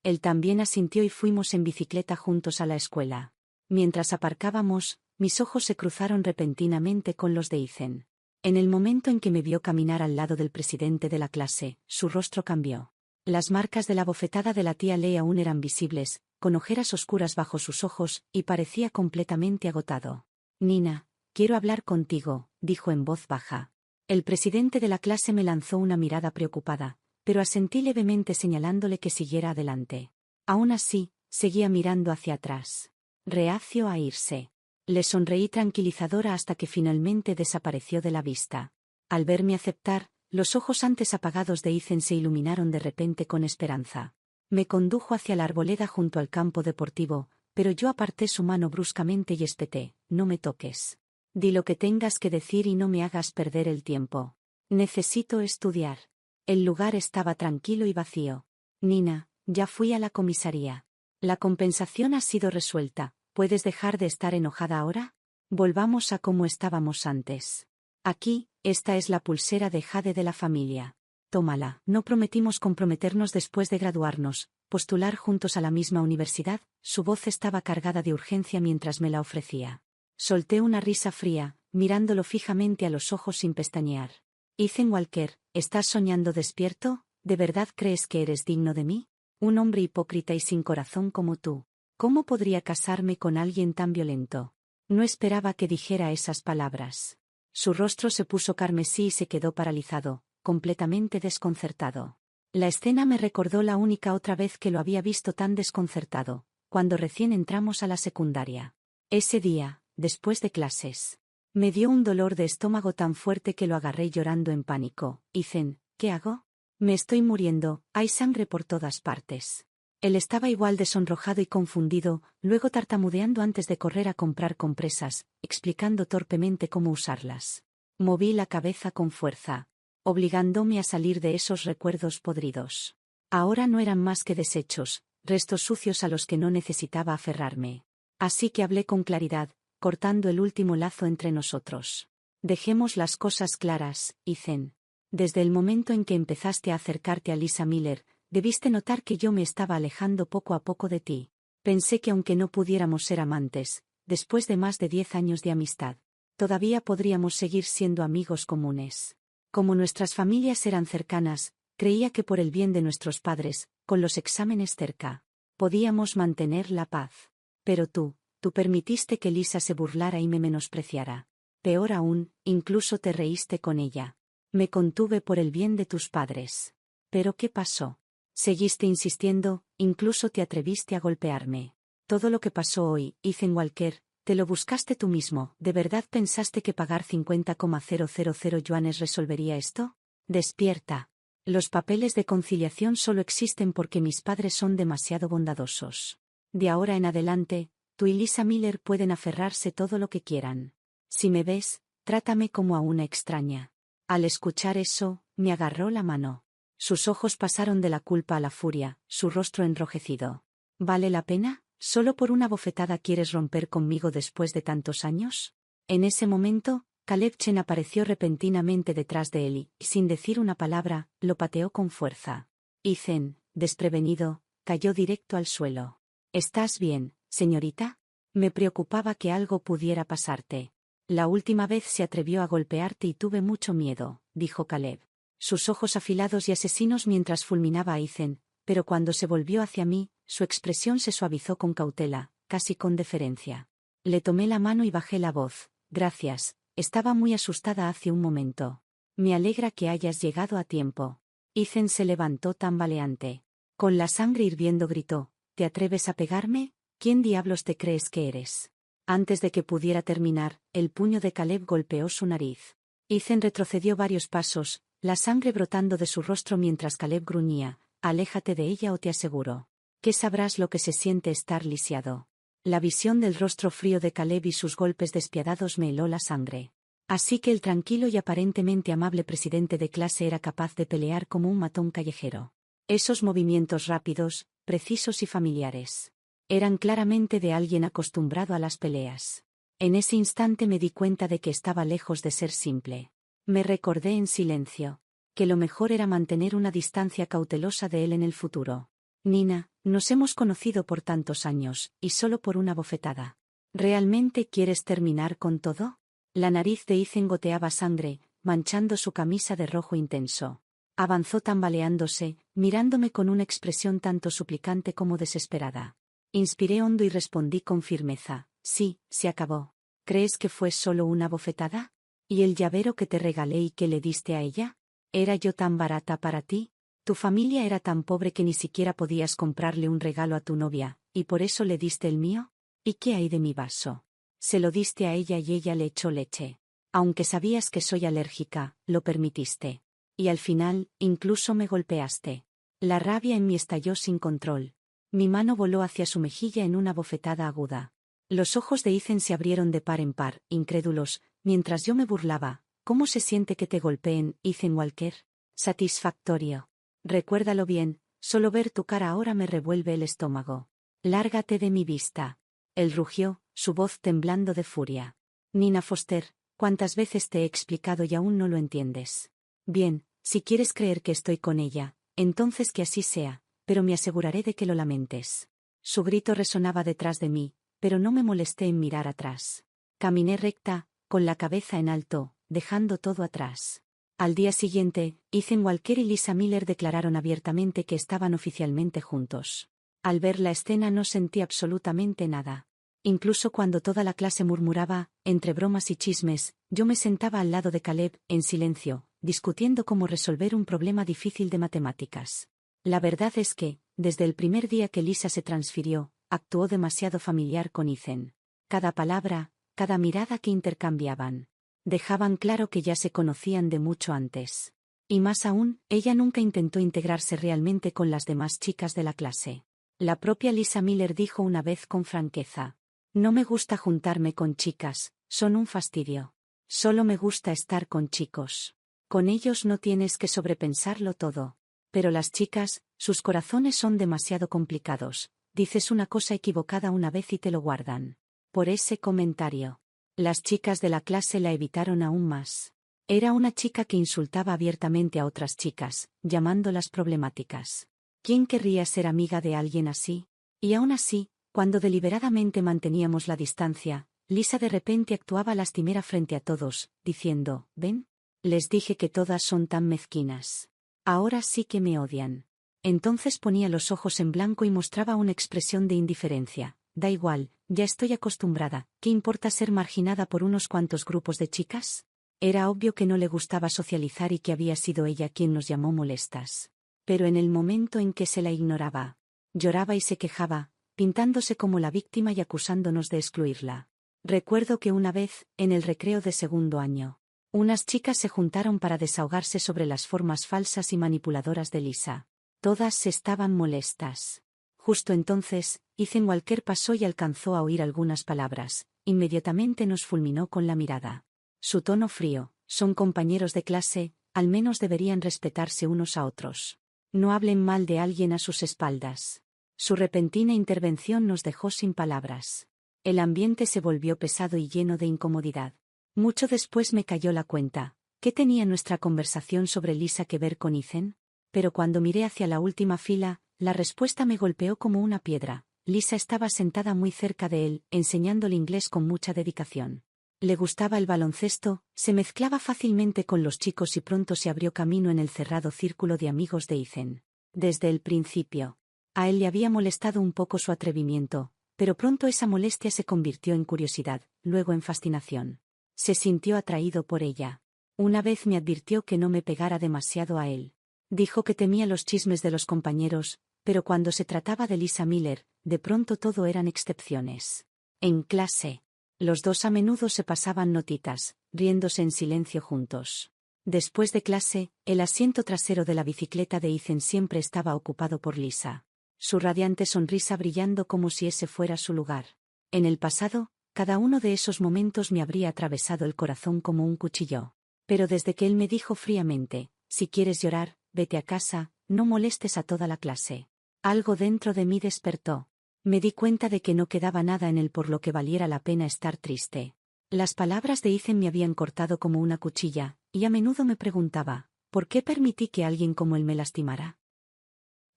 Él también asintió y fuimos en bicicleta juntos a la escuela. Mientras aparcábamos, mis ojos se cruzaron repentinamente con los de Ethan. En el momento en que me vio caminar al lado del presidente de la clase, su rostro cambió. Las marcas de la bofetada de la tía Lee aún eran visibles, con ojeras oscuras bajo sus ojos, y parecía completamente agotado. Nina, quiero hablar contigo, dijo en voz baja. El presidente de la clase me lanzó una mirada preocupada, pero asentí levemente señalándole que siguiera adelante. Aún así, seguía mirando hacia atrás, reacio a irse. Le sonreí tranquilizadora hasta que finalmente desapareció de la vista. Al verme aceptar, los ojos antes apagados de Ethan se iluminaron de repente con esperanza. Me condujo hacia la arboleda junto al campo deportivo, pero yo aparté su mano bruscamente y espeté, no me toques. Di lo que tengas que decir y no me hagas perder el tiempo. Necesito estudiar. El lugar estaba tranquilo y vacío. Nina, ya fui a la comisaría. La compensación ha sido resuelta. ¿Puedes dejar de estar enojada ahora? Volvamos a como estábamos antes. Aquí, esta es la pulsera de jade de la familia. Tómala. No prometimos comprometernos después de graduarnos, postular juntos a la misma universidad. Su voz estaba cargada de urgencia mientras me la ofrecía. Solté una risa fría, mirándolo fijamente a los ojos sin pestañear. Ethan Walker, ¿estás soñando despierto? ¿De verdad crees que eres digno de mí? Un hombre hipócrita y sin corazón como tú. ¿Cómo podría casarme con alguien tan violento? No esperaba que dijera esas palabras. Su rostro se puso carmesí y se quedó paralizado, completamente desconcertado. La escena me recordó la única otra vez que lo había visto tan desconcertado, cuando recién entramos a la secundaria. Ese día, después de clases, me dio un dolor de estómago tan fuerte que lo agarré llorando en pánico. Ethan, ¿qué hago? Me estoy muriendo, hay sangre por todas partes. Él estaba igual de sonrojado y confundido, luego tartamudeando antes de correr a comprar compresas, explicando torpemente cómo usarlas. Moví la cabeza con fuerza, obligándome a salir de esos recuerdos podridos. Ahora no eran más que desechos, restos sucios a los que no necesitaba aferrarme. Así que hablé con claridad, cortando el último lazo entre nosotros. Dejemos las cosas claras, Ethan. Desde el momento en que empezaste a acercarte a Lisa Miller, debiste notar que yo me estaba alejando poco a poco de ti. Pensé que aunque no pudiéramos ser amantes, después de más de 10 años de amistad, todavía podríamos seguir siendo amigos comunes. Como nuestras familias eran cercanas, creía que por el bien de nuestros padres, con los exámenes cerca, podíamos mantener la paz. Pero tú permitiste que Lisa se burlara y me menospreciara. Peor aún, incluso te reíste con ella. Me contuve por el bien de tus padres. ¿Pero qué pasó? Seguiste insistiendo, incluso te atreviste a golpearme. Todo lo que pasó hoy, Ethan Walker, te lo buscaste tú mismo. ¿De verdad pensaste que pagar 50,000 yuanes resolvería esto? Despierta. Los papeles de conciliación solo existen porque mis padres son demasiado bondadosos. De ahora en adelante, tú y Lisa Miller pueden aferrarse todo lo que quieran. Si me ves, trátame como a una extraña. Al escuchar eso, me agarró la mano. Sus ojos pasaron de la culpa a la furia, su rostro enrojecido. ¿Vale la pena? ¿Solo por una bofetada quieres romper conmigo después de tantos años? En ese momento, Caleb Chen apareció repentinamente detrás de él y, sin decir una palabra, lo pateó con fuerza. Ethan, desprevenido, cayó directo al suelo. ¿Estás bien, señorita? Me preocupaba que algo pudiera pasarte. La última vez se atrevió a golpearte y tuve mucho miedo, dijo Caleb. Sus ojos afilados y asesinos mientras fulminaba a Ethan, pero cuando se volvió hacia mí, su expresión se suavizó con cautela, casi con deferencia. Le tomé la mano y bajé la voz. Gracias, estaba muy asustada hace un momento. Me alegra que hayas llegado a tiempo. Ethan se levantó tambaleante. Con la sangre hirviendo gritó, ¿te atreves a pegarme? ¿Quién diablos te crees que eres? Antes de que pudiera terminar, el puño de Caleb golpeó su nariz. Ethan retrocedió varios pasos, la sangre brotando de su rostro mientras Caleb gruñía, aléjate de ella o te aseguro que sabrás lo que se siente estar lisiado. La visión del rostro frío de Caleb y sus golpes despiadados me heló la sangre. Así que el tranquilo y aparentemente amable presidente de clase era capaz de pelear como un matón callejero. Esos movimientos rápidos, precisos y familiares, eran claramente de alguien acostumbrado a las peleas. En ese instante me di cuenta de que estaba lejos de ser simple. Me recordé en silencio que lo mejor era mantener una distancia cautelosa de él en el futuro. Nina, nos hemos conocido por tantos años, y solo por una bofetada. ¿Realmente quieres terminar con todo? La nariz de Ethan goteaba sangre, manchando su camisa de rojo intenso. Avanzó tambaleándose, mirándome con una expresión tanto suplicante como desesperada. Inspiré hondo y respondí con firmeza, sí, se acabó. ¿Crees que fue solo una bofetada? ¿Y el llavero que te regalé y que le diste a ella? ¿Era yo tan barata para ti? Tu familia era tan pobre que ni siquiera podías comprarle un regalo a tu novia, ¿y por eso le diste el mío? ¿Y qué hay de mi vaso? Se lo diste a ella y ella le echó leche. Aunque sabías que soy alérgica, lo permitiste. Y al final, incluso me golpeaste. La rabia en mí estalló sin control. Mi mano voló hacia su mejilla en una bofetada aguda. Los ojos de Ethan se abrieron de par en par, incrédulos, mientras yo me burlaba. ¿Cómo se siente que te golpeen, Ethan Walker? Satisfactorio. Recuérdalo bien, solo ver tu cara ahora me revuelve el estómago. Lárgate de mi vista. Él rugió, su voz temblando de furia. Nina Foster, ¿cuántas veces te he explicado y aún no lo entiendes? Bien, si quieres creer que estoy con ella, entonces que así sea, pero me aseguraré de que lo lamentes. Su grito resonaba detrás de mí, pero no me molesté en mirar atrás. Caminé recta, con la cabeza en alto, dejando todo atrás. Al día siguiente, Ethan Walker y Lisa Miller declararon abiertamente que estaban oficialmente juntos. Al ver la escena no sentí absolutamente nada. Incluso cuando toda la clase murmuraba, entre bromas y chismes, yo me sentaba al lado de Caleb, en silencio, discutiendo cómo resolver un problema difícil de matemáticas. La verdad es que, desde el primer día que Lisa se transfirió, actuó demasiado familiar con Ethan. Cada palabra, cada mirada que intercambiaban, dejaban claro que ya se conocían de mucho antes. Y más aún, ella nunca intentó integrarse realmente con las demás chicas de la clase. La propia Lisa Miller dijo una vez con franqueza: «No me gusta juntarme con chicas, son un fastidio. Solo me gusta estar con chicos. Con ellos no tienes que sobrepensarlo todo. Pero las chicas, sus corazones son demasiado complicados. Dices una cosa equivocada una vez y te lo guardan». Por ese comentario, las chicas de la clase la evitaron aún más. Era una chica que insultaba abiertamente a otras chicas, llamándolas problemáticas. ¿Quién querría ser amiga de alguien así? Y aún así, cuando deliberadamente manteníamos la distancia, Lisa de repente actuaba lastimera frente a todos, diciendo: «¿Ven? Les dije que todas son tan mezquinas. Ahora sí que me odian». Entonces ponía los ojos en blanco y mostraba una expresión de indiferencia. «Da igual, ya estoy acostumbrada, ¿qué importa ser marginada por unos cuantos grupos de chicas?». Era obvio que no le gustaba socializar y que había sido ella quien nos llamó molestas. Pero en el momento en que se la ignoraba, lloraba y se quejaba, pintándose como la víctima y acusándonos de excluirla. Recuerdo que una vez, en el recreo de segundo año, unas chicas se juntaron para desahogarse sobre las formas falsas y manipuladoras de Lisa. Todas estaban molestas. Justo entonces, Ethan Walker pasó y alcanzó a oír algunas palabras. Inmediatamente nos fulminó con la mirada. Su tono frío: «Son compañeros de clase, al menos deberían respetarse unos a otros. No hablen mal de alguien a sus espaldas». Su repentina intervención nos dejó sin palabras. El ambiente se volvió pesado y lleno de incomodidad. Mucho después me cayó la cuenta. ¿Qué tenía nuestra conversación sobre Lisa que ver con Ethan? Pero cuando miré hacia la última fila, la respuesta me golpeó como una piedra. Lisa estaba sentada muy cerca de él, enseñándole inglés con mucha dedicación. Le gustaba el baloncesto, se mezclaba fácilmente con los chicos y pronto se abrió camino en el cerrado círculo de amigos de Ethan. Desde el principio, a él le había molestado un poco su atrevimiento, pero pronto esa molestia se convirtió en curiosidad, luego en fascinación. Se sintió atraído por ella. Una vez me advirtió que no me pegara demasiado a él. Dijo que temía los chismes de los compañeros, pero cuando se trataba de Lisa Miller, de pronto todo eran excepciones. En clase, los dos a menudo se pasaban notitas, riéndose en silencio juntos. Después de clase, el asiento trasero de la bicicleta de Ethan siempre estaba ocupado por Lisa. Su radiante sonrisa brillando como si ese fuera su lugar. En el pasado, cada uno de esos momentos me habría atravesado el corazón como un cuchillo. Pero desde que él me dijo fríamente: «Si quieres llorar, vete a casa, no molestes a toda la clase», algo dentro de mí despertó. Me di cuenta de que no quedaba nada en él por lo que valiera la pena estar triste. Las palabras de Ethan me habían cortado como una cuchilla, y a menudo me preguntaba: ¿por qué permití que alguien como él me lastimara?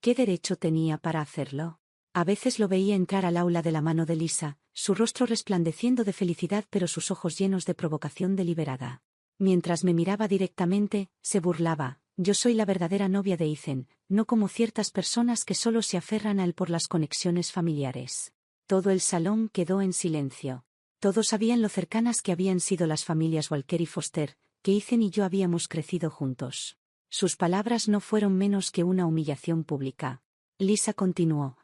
¿Qué derecho tenía para hacerlo? A veces lo veía entrar al aula de la mano de Lisa, su rostro resplandeciendo de felicidad pero sus ojos llenos de provocación deliberada. Mientras me miraba directamente, se burlaba: «Yo soy la verdadera novia de Ethan, no como ciertas personas que solo se aferran a él por las conexiones familiares». Todo el salón quedó en silencio. Todos sabían lo cercanas que habían sido las familias Walker y Foster, que Ethan y yo habíamos crecido juntos. Sus palabras no fueron menos que una humillación pública. Lisa continuó: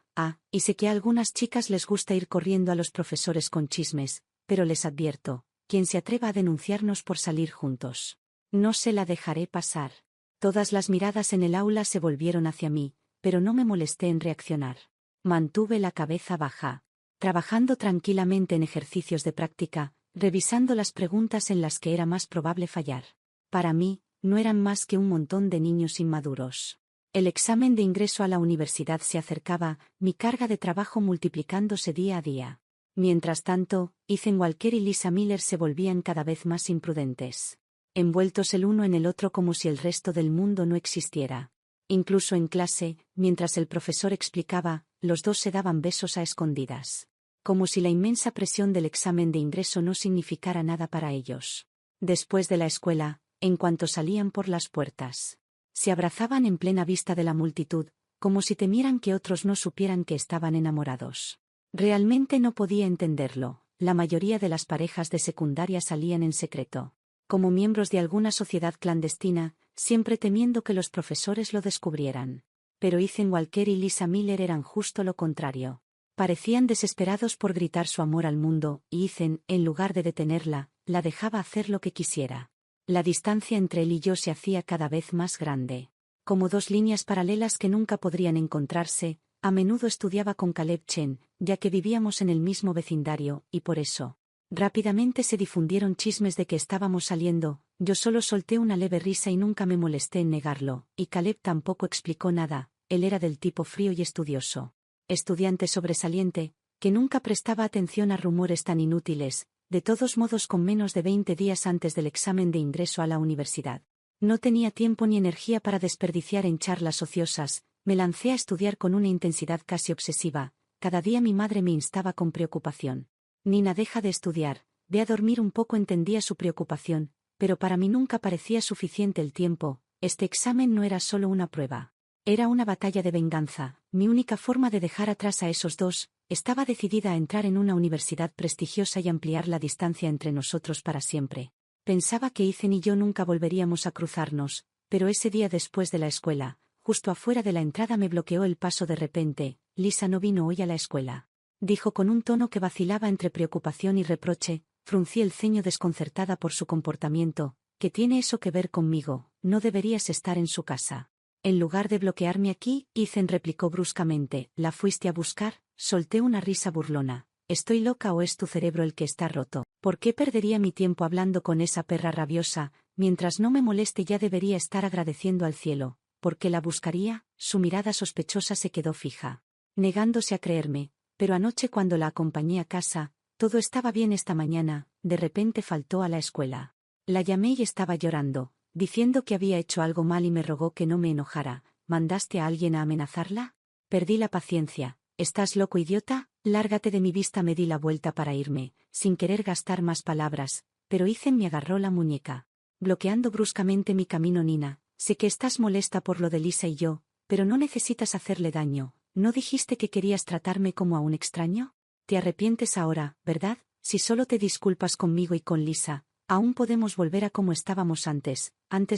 «Y sé que a algunas chicas les gusta ir corriendo a los profesores con chismes, pero les advierto, quien se atreva a denunciarnos por salir juntos, no se la dejaré pasar». Todas las miradas en el aula se volvieron hacia mí, pero no me molesté en reaccionar. Mantuve la cabeza baja, trabajando tranquilamente en ejercicios de práctica, revisando las preguntas en las que era más probable fallar. Para mí, no eran más que un montón de niños inmaduros. El examen de ingreso a la universidad se acercaba, mi carga de trabajo multiplicándose día a día. Mientras tanto, Ethan Walker y Lisa Miller se volvían cada vez más imprudentes, envueltos el uno en el otro como si el resto del mundo no existiera. Incluso en clase, mientras el profesor explicaba, los dos se daban besos a escondidas, como si la inmensa presión del examen de ingreso no significara nada para ellos. Después de la escuela, en cuanto salían por las puertas, se abrazaban en plena vista de la multitud, como si temieran que otros no supieran que estaban enamorados. Realmente no podía entenderlo. La mayoría de las parejas de secundaria salían en secreto, como miembros de alguna sociedad clandestina, siempre temiendo que los profesores lo descubrieran. Pero Ethan Walker y Lisa Miller eran justo lo contrario. Parecían desesperados por gritar su amor al mundo, y Ethan, en lugar de detenerla, la dejaba hacer lo que quisiera. La distancia entre él y yo se hacía cada vez más grande. Como dos líneas paralelas que nunca podrían encontrarse, a menudo estudiaba con Caleb Chen, ya que vivíamos en el mismo vecindario, y por eso. Rápidamente se difundieron chismes de que estábamos saliendo, yo solo solté una leve risa y nunca me molesté en negarlo, y Caleb tampoco explicó nada, él era del tipo frío y estudioso. Estudiante sobresaliente, que nunca prestaba atención a rumores tan inútiles, de todos modos con menos de 20 días antes del examen de ingreso a la universidad. No tenía tiempo ni energía para desperdiciar en charlas ociosas, me lancé a estudiar con una intensidad casi obsesiva, cada día mi madre me instaba con preocupación. Nina, deja de estudiar, ve a dormir un poco, entendía su preocupación, pero para mí nunca parecía suficiente el tiempo, este examen no era solo una prueba. Era una batalla de venganza, mi única forma de dejar atrás a esos dos. Estaba decidida a entrar en una universidad prestigiosa y ampliar la distancia entre nosotros para siempre. Pensaba que Ethan y yo nunca volveríamos a cruzarnos, pero ese día después de la escuela, justo afuera de la entrada me bloqueó el paso de repente. Lisa no vino hoy a la escuela, dijo con un tono que vacilaba entre preocupación y reproche. Fruncí el ceño desconcertada por su comportamiento. ¿Qué tiene eso que ver conmigo? No deberías estar en su casa. En lugar de bloquearme aquí, Ethan replicó bruscamente, ¿la fuiste a buscar? Solté una risa burlona. ¿Estoy loca o es tu cerebro el que está roto? ¿Por qué perdería mi tiempo hablando con esa perra rabiosa? Mientras no me moleste ya debería estar agradeciendo al cielo. ¿Por qué la buscaría? Su mirada sospechosa se quedó fija, negándose a creerme, pero anoche cuando la acompañé a casa, todo estaba bien. Esta mañana, de repente faltó a la escuela. La llamé y estaba llorando, diciendo que había hecho algo mal y me rogó que no me enojara. ¿Mandaste a alguien a amenazarla? Perdí la paciencia. ¿Estás loco, idiota? Lárgate de mi vista. Me di la vuelta para irme, sin querer gastar más palabras, pero Ethan me agarró la muñeca, bloqueando bruscamente mi camino. Nina, sé que estás molesta por lo de Lisa y yo, pero no necesitas hacerle daño. ¿No dijiste que querías tratarme como a un extraño? Te arrepientes ahora, ¿verdad? Si solo te disculpas conmigo y con Lisa, aún podemos volver a como estábamos antes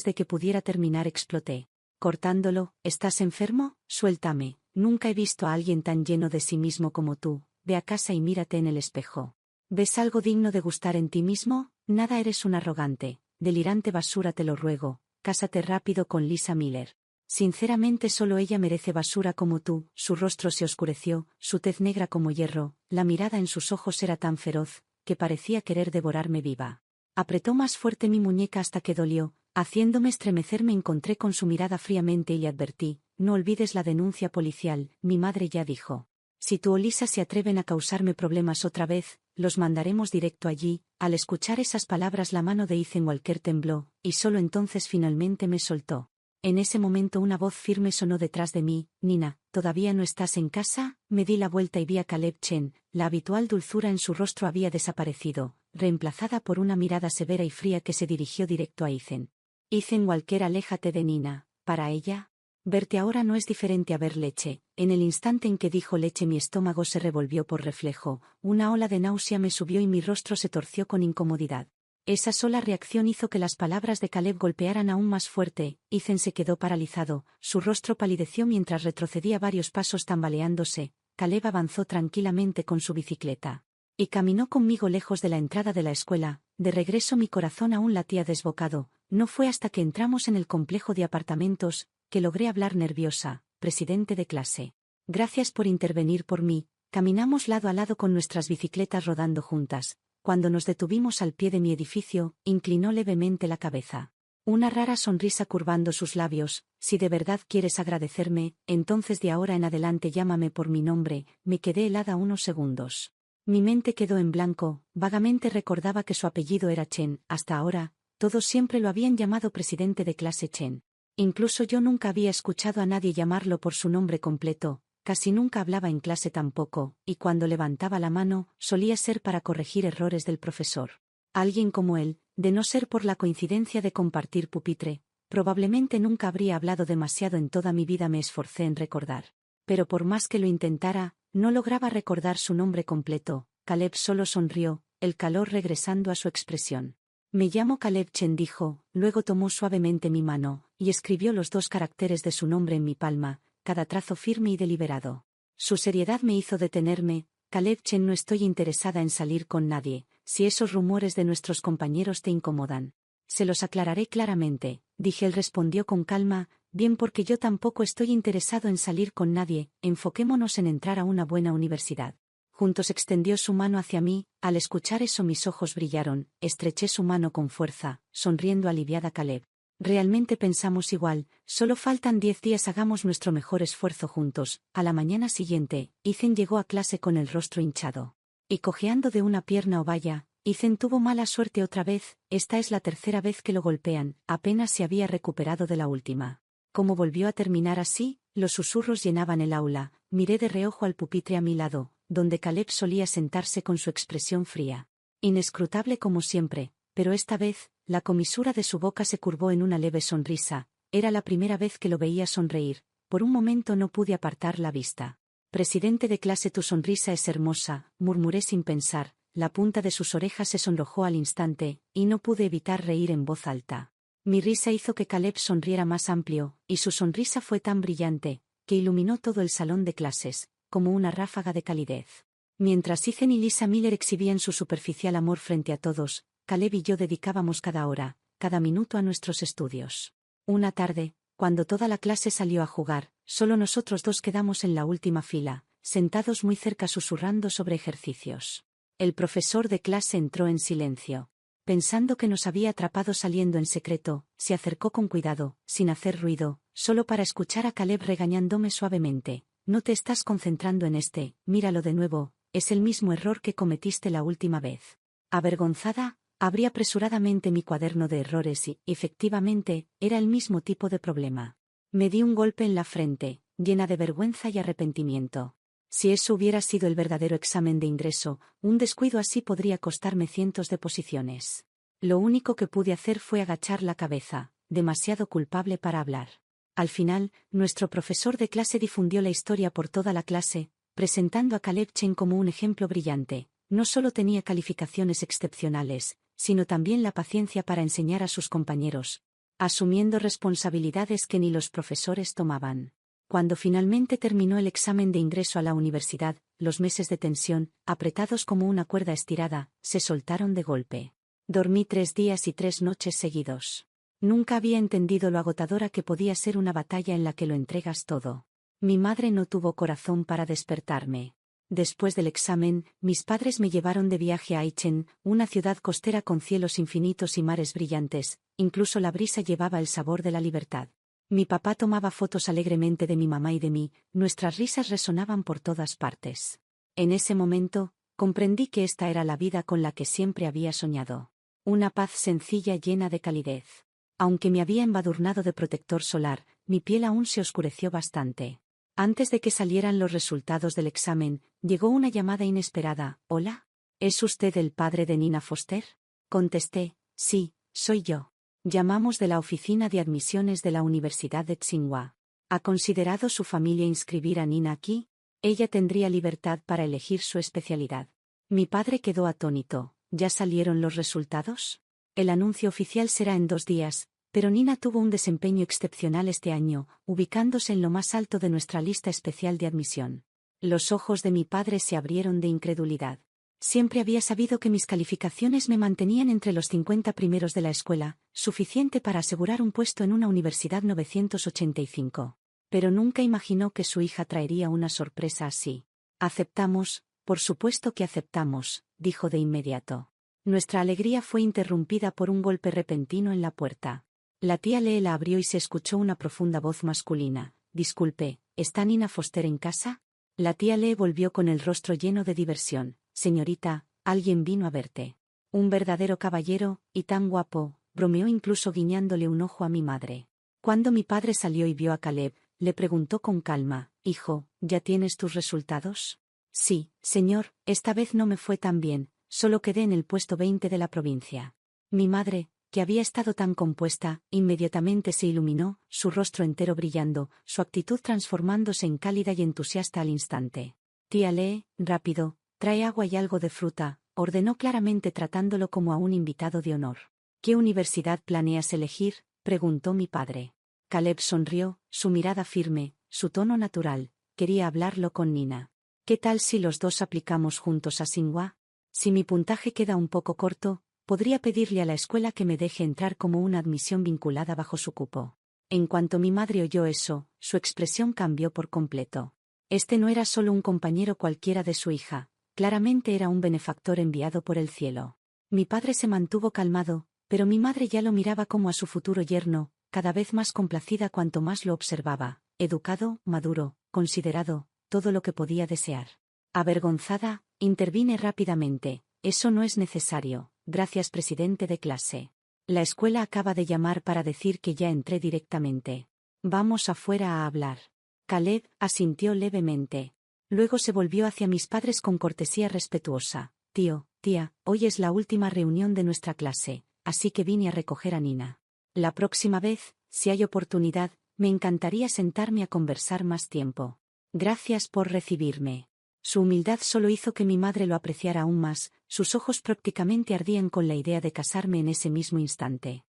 de que pudiera terminar. Exploté, cortándolo. ¿Estás enfermo? Suéltame. Nunca he visto a alguien tan lleno de sí mismo como tú. Ve a casa y mírate en el espejo. ¿Ves algo digno de gustar en ti mismo? Nada, eres un arrogante, delirante basura, te lo ruego. Cásate rápido con Lisa Miller. Sinceramente solo ella merece basura como tú. Su rostro se oscureció, su tez negra como hierro, la mirada en sus ojos era tan feroz, que parecía querer devorarme viva. Apretó más fuerte mi muñeca hasta que dolió, haciéndome estremecer. Me encontré con su mirada fríamente y le advertí, no olvides la denuncia policial. Mi madre ya dijo, si tú o Lisa se atreven a causarme problemas otra vez, los mandaremos directo allí. Al escuchar esas palabras la mano de Ethan Walker tembló, y solo entonces finalmente me soltó. En ese momento una voz firme sonó detrás de mí, Nina, ¿todavía no estás en casa? Me di la vuelta y vi a Caleb Chen. La habitual dulzura en su rostro había desaparecido, reemplazada por una mirada severa y fría que se dirigió directo a Ethan. Ethan Walker, aléjate de Nina. ¿Para ella? Verte ahora no es diferente a ver leche. En el instante en que dijo leche mi estómago se revolvió por reflejo, una ola de náusea me subió y mi rostro se torció con incomodidad. Esa sola reacción hizo que las palabras de Caleb golpearan aún más fuerte. Ethan se quedó paralizado, su rostro palideció mientras retrocedía varios pasos tambaleándose. Caleb avanzó tranquilamente con su bicicleta y caminó conmigo lejos de la entrada de la escuela. De regreso mi corazón aún latía desbocado. No fue hasta que entramos en el complejo de apartamentos que logré hablar nerviosa. Presidente de clase, gracias por intervenir por mí. Caminamos lado a lado con nuestras bicicletas rodando juntas. Cuando nos detuvimos al pie de mi edificio, inclinó levemente la cabeza, una rara sonrisa curvando sus labios. Si de verdad quieres agradecerme, entonces de ahora en adelante llámame por mi nombre. Me quedé helada unos segundos. Mi mente quedó en blanco, vagamente recordaba que su apellido era Chen. Hasta ahora, todos siempre lo habían llamado presidente de clase Chen. Incluso yo nunca había escuchado a nadie llamarlo por su nombre completo. Casi nunca hablaba en clase tampoco, y cuando levantaba la mano, solía ser para corregir errores del profesor. Alguien como él, de no ser por la coincidencia de compartir pupitre, probablemente nunca habría hablado demasiado en toda mi vida. Me esforcé en recordar. Pero por más que lo intentara, no lograba recordar su nombre completo. Caleb solo sonrió, el calor regresando a su expresión. Me llamo Caleb Chen, dijo, luego tomó suavemente mi mano, y escribió los 2 caracteres de su nombre en mi palma, cada trazo firme y deliberado. Su seriedad me hizo detenerme. Caleb Chen, no estoy interesada en salir con nadie, si esos rumores de nuestros compañeros te incomodan. Se los aclararé claramente, dije. Él respondió con calma, bien, porque yo tampoco estoy interesado en salir con nadie, enfoquémonos en entrar a una buena universidad. Juntos extendió su mano hacia mí. Al escuchar eso mis ojos brillaron, estreché su mano con fuerza, sonriendo aliviada. Caleb, realmente pensamos igual, solo faltan 10 días, hagamos nuestro mejor esfuerzo juntos. A la mañana siguiente, Ethan llegó a clase con el rostro hinchado y cojeando de una pierna o vaya. Ethan tuvo mala suerte otra vez, esta es la tercera vez que lo golpean, apenas se había recuperado de la última. ¿Cómo volvió a terminar así? Los susurros llenaban el aula. Miré de reojo al pupitre a mi lado, donde Caleb solía sentarse con su expresión fría, inescrutable como siempre, pero esta vez, la comisura de su boca se curvó en una leve sonrisa. Era la primera vez que lo veía sonreír. Por un momento no pude apartar la vista. Presidente de clase, tu sonrisa es hermosa, murmuré sin pensar. La punta de sus orejas se sonrojó al instante, y no pude evitar reír en voz alta. Mi risa hizo que Caleb sonriera más amplio, y su sonrisa fue tan brillante, que iluminó todo el salón de clases, como una ráfaga de calidez. Mientras Ethan y Lisa Miller exhibían su superficial amor frente a todos, Caleb y yo dedicábamos cada hora, cada minuto a nuestros estudios. Una tarde, cuando toda la clase salió a jugar, solo nosotros dos quedamos en la última fila, sentados muy cerca susurrando sobre ejercicios. El profesor de clase entró en silencio. Pensando que nos había atrapado saliendo en secreto, se acercó con cuidado, sin hacer ruido, solo para escuchar a Caleb regañándome suavemente. No te estás concentrando en este, míralo de nuevo, es el mismo error que cometiste la última vez. Avergonzada, abrí apresuradamente mi cuaderno de errores y, efectivamente, era el mismo tipo de problema. Me di un golpe en la frente, llena de vergüenza y arrepentimiento. Si eso hubiera sido el verdadero examen de ingreso, un descuido así podría costarme cientos de posiciones. Lo único que pude hacer fue agachar la cabeza, demasiado culpable para hablar. Al final, nuestro profesor de clase difundió la historia por toda la clase, presentando a Caleb Chen como un ejemplo brillante. No solo tenía calificaciones excepcionales, sino también la paciencia para enseñar a sus compañeros, asumiendo responsabilidades que ni los profesores tomaban. Cuando finalmente terminó el examen de ingreso a la universidad, los meses de tensión, apretados como una cuerda estirada, se soltaron de golpe. Dormí 3 días y 3 noches seguidos. Nunca había entendido lo agotadora que podía ser una batalla en la que lo entregas todo. Mi madre no tuvo corazón para despertarme. Después del examen, mis padres me llevaron de viaje a Aichen, una ciudad costera con cielos infinitos y mares brillantes. Incluso la brisa llevaba el sabor de la libertad. Mi papá tomaba fotos alegremente de mi mamá y de mí, nuestras risas resonaban por todas partes. En ese momento, comprendí que esta era la vida con la que siempre había soñado. Una paz sencilla llena de calidez. Aunque me había embadurnado de protector solar, mi piel aún se oscureció bastante. Antes de que salieran los resultados del examen, llegó una llamada inesperada. ¿Hola? ¿Es usted el padre de Nina Foster? Contesté, sí, soy yo. Llamamos de la oficina de admisiones de la Universidad de Tsinghua. ¿Ha considerado su familia inscribir a Nina aquí? Ella tendría libertad para elegir su especialidad. Mi padre quedó atónito. ¿Ya salieron los resultados? El anuncio oficial será en 2 días, pero Nina tuvo un desempeño excepcional este año, ubicándose en lo más alto de nuestra lista especial de admisión. Los ojos de mi padre se abrieron de incredulidad. Siempre había sabido que mis calificaciones me mantenían entre los 50 primeros de la escuela, suficiente para asegurar un puesto en una universidad 985. Pero nunca imaginó que su hija traería una sorpresa así. Aceptamos, por supuesto que aceptamos, dijo de inmediato. Nuestra alegría fue interrumpida por un golpe repentino en la puerta. La tía Lee la abrió y se escuchó una profunda voz masculina. Disculpe, ¿está Nina Foster en casa? La tía Lee volvió con el rostro lleno de diversión. Señorita, alguien vino a verte. Un verdadero caballero, y tan guapo, bromeó incluso guiñándole un ojo a mi madre. Cuando mi padre salió y vio a Caleb, le preguntó con calma, «Hijo, ¿ya tienes tus resultados?» «Sí, señor, esta vez no me fue tan bien, solo quedé en el puesto 20 de la provincia». Mi madre, que había estado tan compuesta, inmediatamente se iluminó, su rostro entero brillando, su actitud transformándose en cálida y entusiasta al instante. «Tía Lee, rápido, trae agua y algo de fruta», ordenó claramente tratándolo como a un invitado de honor. «¿Qué universidad planeas elegir?», preguntó mi padre. Caleb sonrió, su mirada firme, su tono natural. quería hablarlo con Nina. ¿Qué tal si los dos aplicamos juntos a Tsinghua? Si mi puntaje queda un poco corto, podría pedirle a la escuela que me deje entrar como una admisión vinculada bajo su cupo. En cuanto mi madre oyó eso, su expresión cambió por completo. Este no era solo un compañero cualquiera de su hija, claramente era un benefactor enviado por el cielo. Mi padre se mantuvo calmado, pero mi madre ya lo miraba como a su futuro yerno, cada vez más complacida cuanto más lo observaba, educado, maduro, considerado, todo lo que podía desear. Avergonzada, intervine rápidamente. Eso no es necesario, gracias presidente de clase. La escuela acaba de llamar para decir que ya entré directamente. Vamos afuera a hablar. Caleb asintió levemente. Luego se volvió hacia mis padres con cortesía respetuosa. Tío, tía, hoy es la última reunión de nuestra clase, así que vine a recoger a Nina. La próxima vez, si hay oportunidad, me encantaría sentarme a conversar más tiempo. Gracias por recibirme. Su humildad solo hizo que mi madre lo apreciara aún más, sus ojos prácticamente ardían con la idea de casarme en ese mismo instante.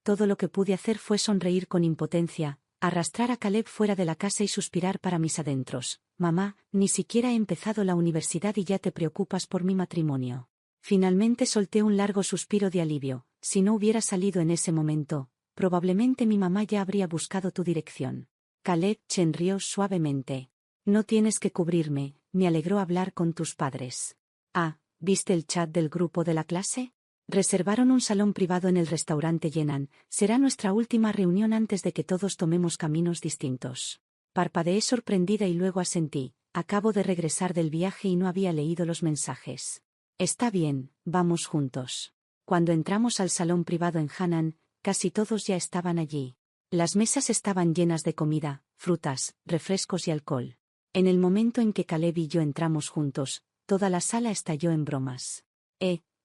Todo lo que pude hacer fue sonreír con impotencia, arrastrar a Caleb fuera de la casa y suspirar para mis adentros. Mamá, ni siquiera he empezado la universidad y ya te preocupas por mi matrimonio. Finalmente solté un largo suspiro de alivio. Si no hubiera salido en ese momento, probablemente mi mamá ya habría buscado tu dirección. Caleb sonrió suavemente. No tienes que cubrirme, me alegró hablar con tus padres. Ah, ¿viste el chat del grupo de la clase? Reservaron un salón privado en el restaurante Yenan, será nuestra última reunión antes de que todos tomemos caminos distintos. Parpadeé sorprendida y luego asentí, acabo de regresar del viaje y no había leído los mensajes. Está bien, vamos juntos. Cuando entramos al salón privado en Hanan, casi todos ya estaban allí. Las mesas estaban llenas de comida, frutas, refrescos y alcohol. En el momento en que Caleb y yo entramos juntos, toda la sala estalló en bromas.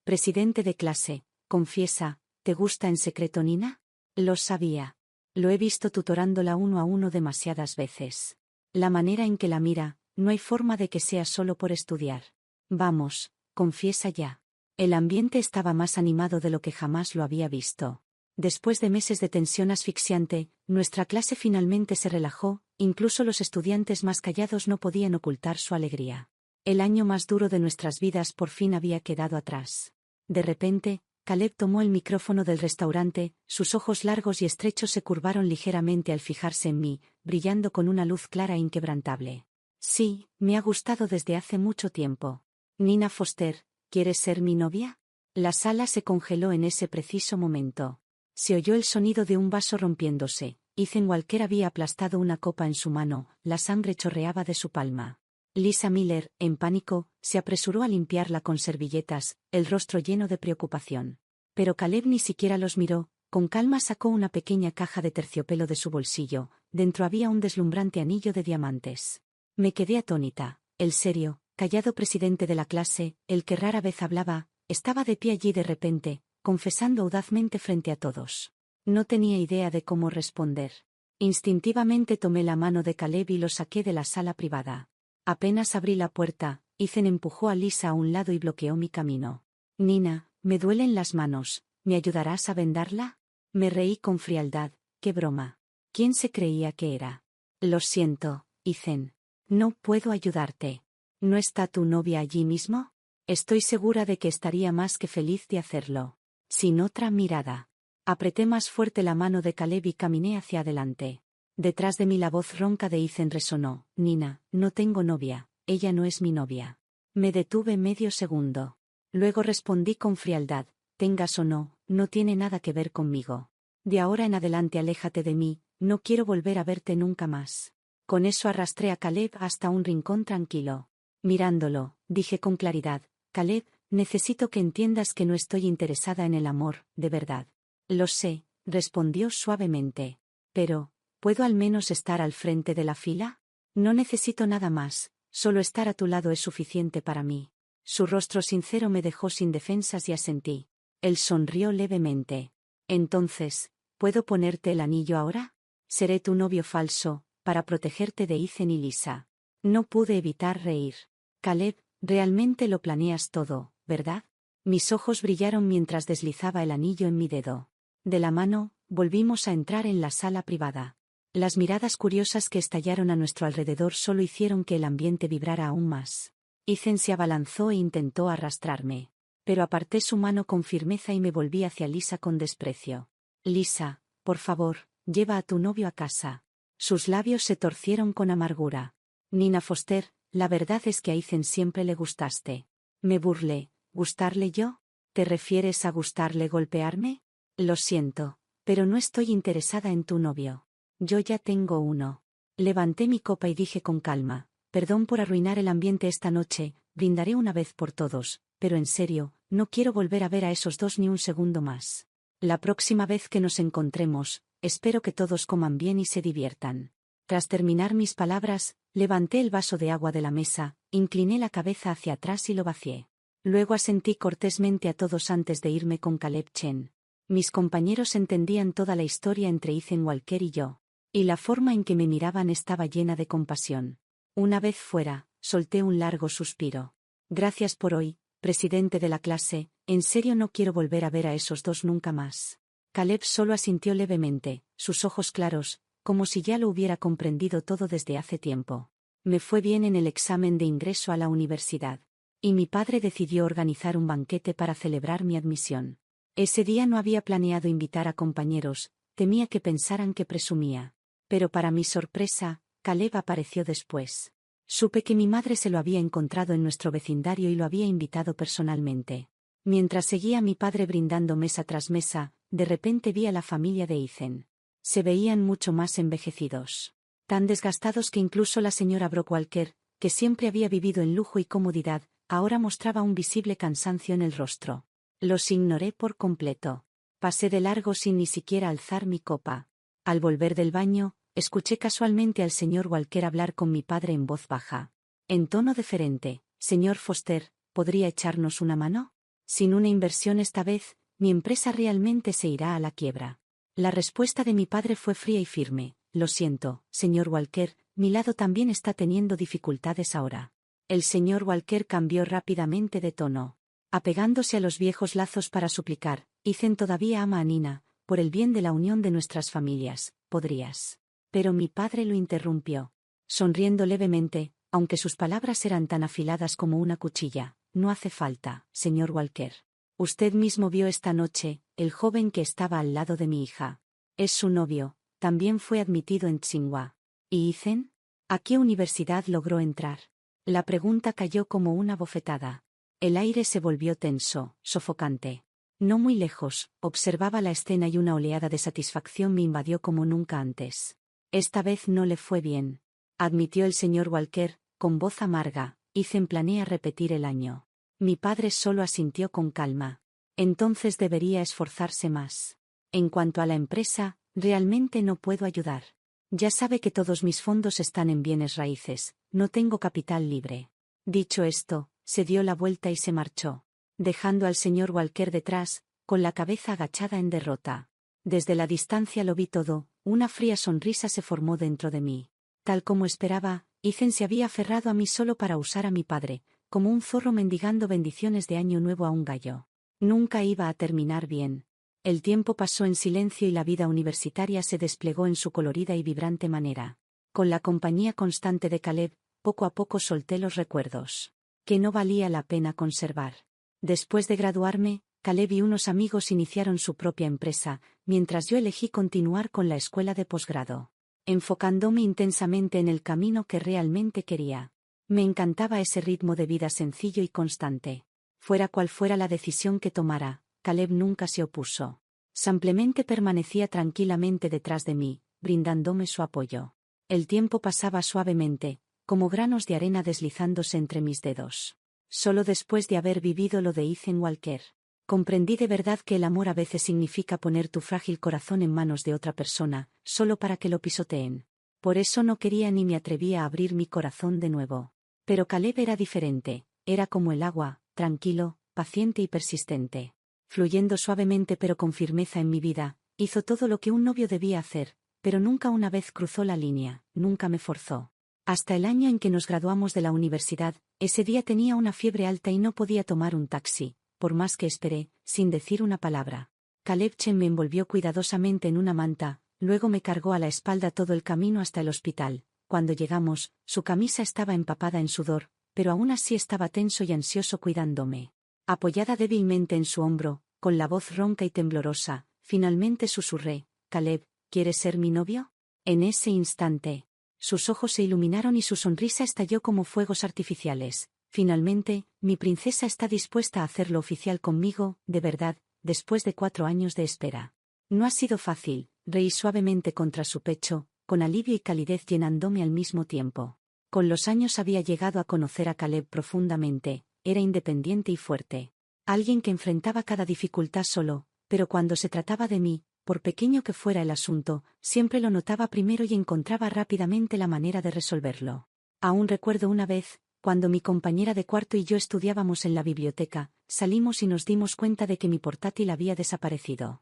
Presidente de clase, confiesa, ¿te gusta en secreto Nina? Lo sabía. Lo he visto tutorándola uno a uno demasiadas veces. La manera en que la mira, no hay forma de que sea solo por estudiar. Vamos, confiesa ya. El ambiente estaba más animado de lo que jamás lo había visto. Después de meses de tensión asfixiante, nuestra clase finalmente se relajó, incluso los estudiantes más callados no podían ocultar su alegría. El año más duro de nuestras vidas por fin había quedado atrás. De repente, Caleb tomó el micrófono del restaurante, sus ojos largos y estrechos se curvaron ligeramente al fijarse en mí, brillando con una luz clara e inquebrantable. Sí, me ha gustado desde hace mucho tiempo. Nina Foster, ¿quieres ser mi novia? La sala se congeló en ese preciso momento. Se oyó el sonido de un vaso rompiéndose. Ethan Walker había aplastado una copa en su mano, la sangre chorreaba de su palma. Lisa Miller, en pánico, se apresuró a limpiarla con servilletas, el rostro lleno de preocupación. Pero Caleb ni siquiera los miró, con calma sacó una pequeña caja de terciopelo de su bolsillo, dentro había un deslumbrante anillo de diamantes. Me quedé atónita, el serio, callado presidente de la clase, el que rara vez hablaba, estaba de pie allí de repente, confesando audazmente frente a todos. No tenía idea de cómo responder. Instintivamente tomé la mano de Caleb y lo saqué de la sala privada. Apenas abrí la puerta, Ethan empujó a Lisa a un lado y bloqueó mi camino. Nina, me duelen las manos, ¿me ayudarás a vendarla? Me reí con frialdad, qué broma. ¿Quién se creía que era? Lo siento, Ethan. No puedo ayudarte. ¿No está tu novia allí mismo? Estoy segura de que estaría más que feliz de hacerlo. Sin otra mirada. Apreté más fuerte la mano de Caleb y caminé hacia adelante. Detrás de mí la voz ronca de Ethan resonó. Nina, no tengo novia, ella no es mi novia. Me detuve medio segundo. Luego respondí con frialdad, tengas o no, no tiene nada que ver conmigo. De ahora en adelante aléjate de mí, no quiero volver a verte nunca más. Con eso arrastré a Caleb hasta un rincón tranquilo. Mirándolo, dije con claridad, Caleb, necesito que entiendas que no estoy interesada en el amor, de verdad. Lo sé, respondió suavemente. Pero, ¿puedo al menos estar al frente de la fila? No necesito nada más, solo estar a tu lado es suficiente para mí. Su rostro sincero me dejó sin defensas y asentí. Él sonrió levemente. Entonces, ¿puedo ponerte el anillo ahora? Seré tu novio falso, para protegerte de Ethan y Lisa. No pude evitar reír. Caleb, realmente lo planeas todo, ¿verdad? Mis ojos brillaron mientras deslizaba el anillo en mi dedo. De la mano, volvimos a entrar en la sala privada. Las miradas curiosas que estallaron a nuestro alrededor solo hicieron que el ambiente vibrara aún más. Ethan se abalanzó e intentó arrastrarme. Pero aparté su mano con firmeza y me volví hacia Lisa con desprecio. Lisa, por favor, lleva a tu novio a casa. Sus labios se torcieron con amargura. Nina Foster, la verdad es que a Ethan siempre le gustaste. Me burlé. ¿Gustarle yo? ¿Te refieres a gustarle golpearme? Lo siento, pero no estoy interesada en tu novio. Yo ya tengo uno. Levanté mi copa y dije con calma, perdón por arruinar el ambiente esta noche, brindaré una vez por todos, pero en serio, no quiero volver a ver a esos dos ni un segundo más. La próxima vez que nos encontremos, espero que todos coman bien y se diviertan. Tras terminar mis palabras, levanté el vaso de agua de la mesa, incliné la cabeza hacia atrás y lo vacié. Luego asentí cortésmente a todos antes de irme con Caleb Chen. Mis compañeros entendían toda la historia entre Ethan Walker y yo. Y la forma en que me miraban estaba llena de compasión. Una vez fuera, solté un largo suspiro. Gracias por hoy, presidente de la clase, en serio no quiero volver a ver a esos dos nunca más. Caleb solo asintió levemente, sus ojos claros, como si ya lo hubiera comprendido todo desde hace tiempo. Me fue bien en el examen de ingreso a la universidad. Y mi padre decidió organizar un banquete para celebrar mi admisión. Ese día no había planeado invitar a compañeros, temía que pensaran que presumía. Pero para mi sorpresa, Caleb apareció después. Supe que mi madre se lo había encontrado en nuestro vecindario y lo había invitado personalmente. Mientras seguía a mi padre brindando mesa tras mesa, de repente vi a la familia de Ethan. Se veían mucho más envejecidos. Tan desgastados que incluso la señora Brockwalker, que siempre había vivido en lujo y comodidad, ahora mostraba un visible cansancio en el rostro. Los ignoré por completo. Pasé de largo sin ni siquiera alzar mi copa. Al volver del baño, escuché casualmente al señor Walker hablar con mi padre en voz baja. En tono deferente, «Señor Foster, ¿podría echarnos una mano? Sin una inversión esta vez, mi empresa realmente se irá a la quiebra». La respuesta de mi padre fue fría y firme. «Lo siento, señor Walker, mi lado también está teniendo dificultades ahora». El señor Walker cambió rápidamente de tono. Apegándose a los viejos lazos para suplicar, «Ethan todavía ama a Nina, por el bien de la unión de nuestras familias, podrías». Pero mi padre lo interrumpió. Sonriendo levemente, aunque sus palabras eran tan afiladas como una cuchilla, «No hace falta, señor Walker. Usted mismo vio esta noche, el joven que estaba al lado de mi hija. Es su novio, también fue admitido en Tsinghua. ¿Y Ethan? ¿A qué universidad logró entrar?». La pregunta cayó como una bofetada. El aire se volvió tenso, sofocante. No muy lejos, observaba la escena y una oleada de satisfacción me invadió como nunca antes. Esta vez no le fue bien, admitió el señor Walker, con voz amarga. Ethan planea repetir el año. Mi padre solo asintió con calma. Entonces debería esforzarse más. En cuanto a la empresa, realmente no puedo ayudar. Ya sabe que todos mis fondos están en bienes raíces, no tengo capital libre. Dicho esto, se dio la vuelta y se marchó, dejando al señor Walker detrás, con la cabeza agachada en derrota. Desde la distancia lo vi todo, una fría sonrisa se formó dentro de mí. Tal como esperaba, Ethan se había aferrado a mí solo para usar a mi padre, como un zorro mendigando bendiciones de año nuevo a un gallo. Nunca iba a terminar bien. El tiempo pasó en silencio y la vida universitaria se desplegó en su colorida y vibrante manera. Con la compañía constante de Caleb, poco a poco solté los recuerdos que no valía la pena conservar. Después de graduarme, Caleb y unos amigos iniciaron su propia empresa, mientras yo elegí continuar con la escuela de posgrado, enfocándome intensamente en el camino que realmente quería. Me encantaba ese ritmo de vida sencillo y constante. Fuera cual fuera la decisión que tomara, Caleb nunca se opuso. Simplemente permanecía tranquilamente detrás de mí, brindándome su apoyo. El tiempo pasaba suavemente, como granos de arena deslizándose entre mis dedos. Solo después de haber vivido lo de Ethan Walker, comprendí de verdad que el amor a veces significa poner tu frágil corazón en manos de otra persona, solo para que lo pisoteen. Por eso no quería ni me atrevía a abrir mi corazón de nuevo. Pero Caleb era diferente, era como el agua, tranquilo, paciente y persistente. Fluyendo suavemente pero con firmeza en mi vida, hizo todo lo que un novio debía hacer, pero nunca una vez cruzó la línea, nunca me forzó. Hasta el año en que nos graduamos de la universidad, ese día tenía una fiebre alta y no podía tomar un taxi, por más que esperé, sin decir una palabra. Caleb Chen me envolvió cuidadosamente en una manta, luego me cargó a la espalda todo el camino hasta el hospital. Cuando llegamos, su camisa estaba empapada en sudor, pero aún así estaba tenso y ansioso cuidándome. Apoyada débilmente en su hombro, con la voz ronca y temblorosa, finalmente susurré: «Caleb, ¿quieres ser mi novio?». En ese instante, sus ojos se iluminaron y su sonrisa estalló como fuegos artificiales. Finalmente, mi princesa está dispuesta a hacerlo oficial conmigo, de verdad, después de 4 años de espera. No ha sido fácil, reí suavemente contra su pecho, con alivio y calidez llenándome al mismo tiempo. Con los años había llegado a conocer a Caleb profundamente, era independiente y fuerte. Alguien que enfrentaba cada dificultad solo, pero cuando se trataba de mí, por pequeño que fuera el asunto, siempre lo notaba primero y encontraba rápidamente la manera de resolverlo. Aún recuerdo una vez, cuando mi compañera de cuarto y yo estudiábamos en la biblioteca, salimos y nos dimos cuenta de que mi portátil había desaparecido.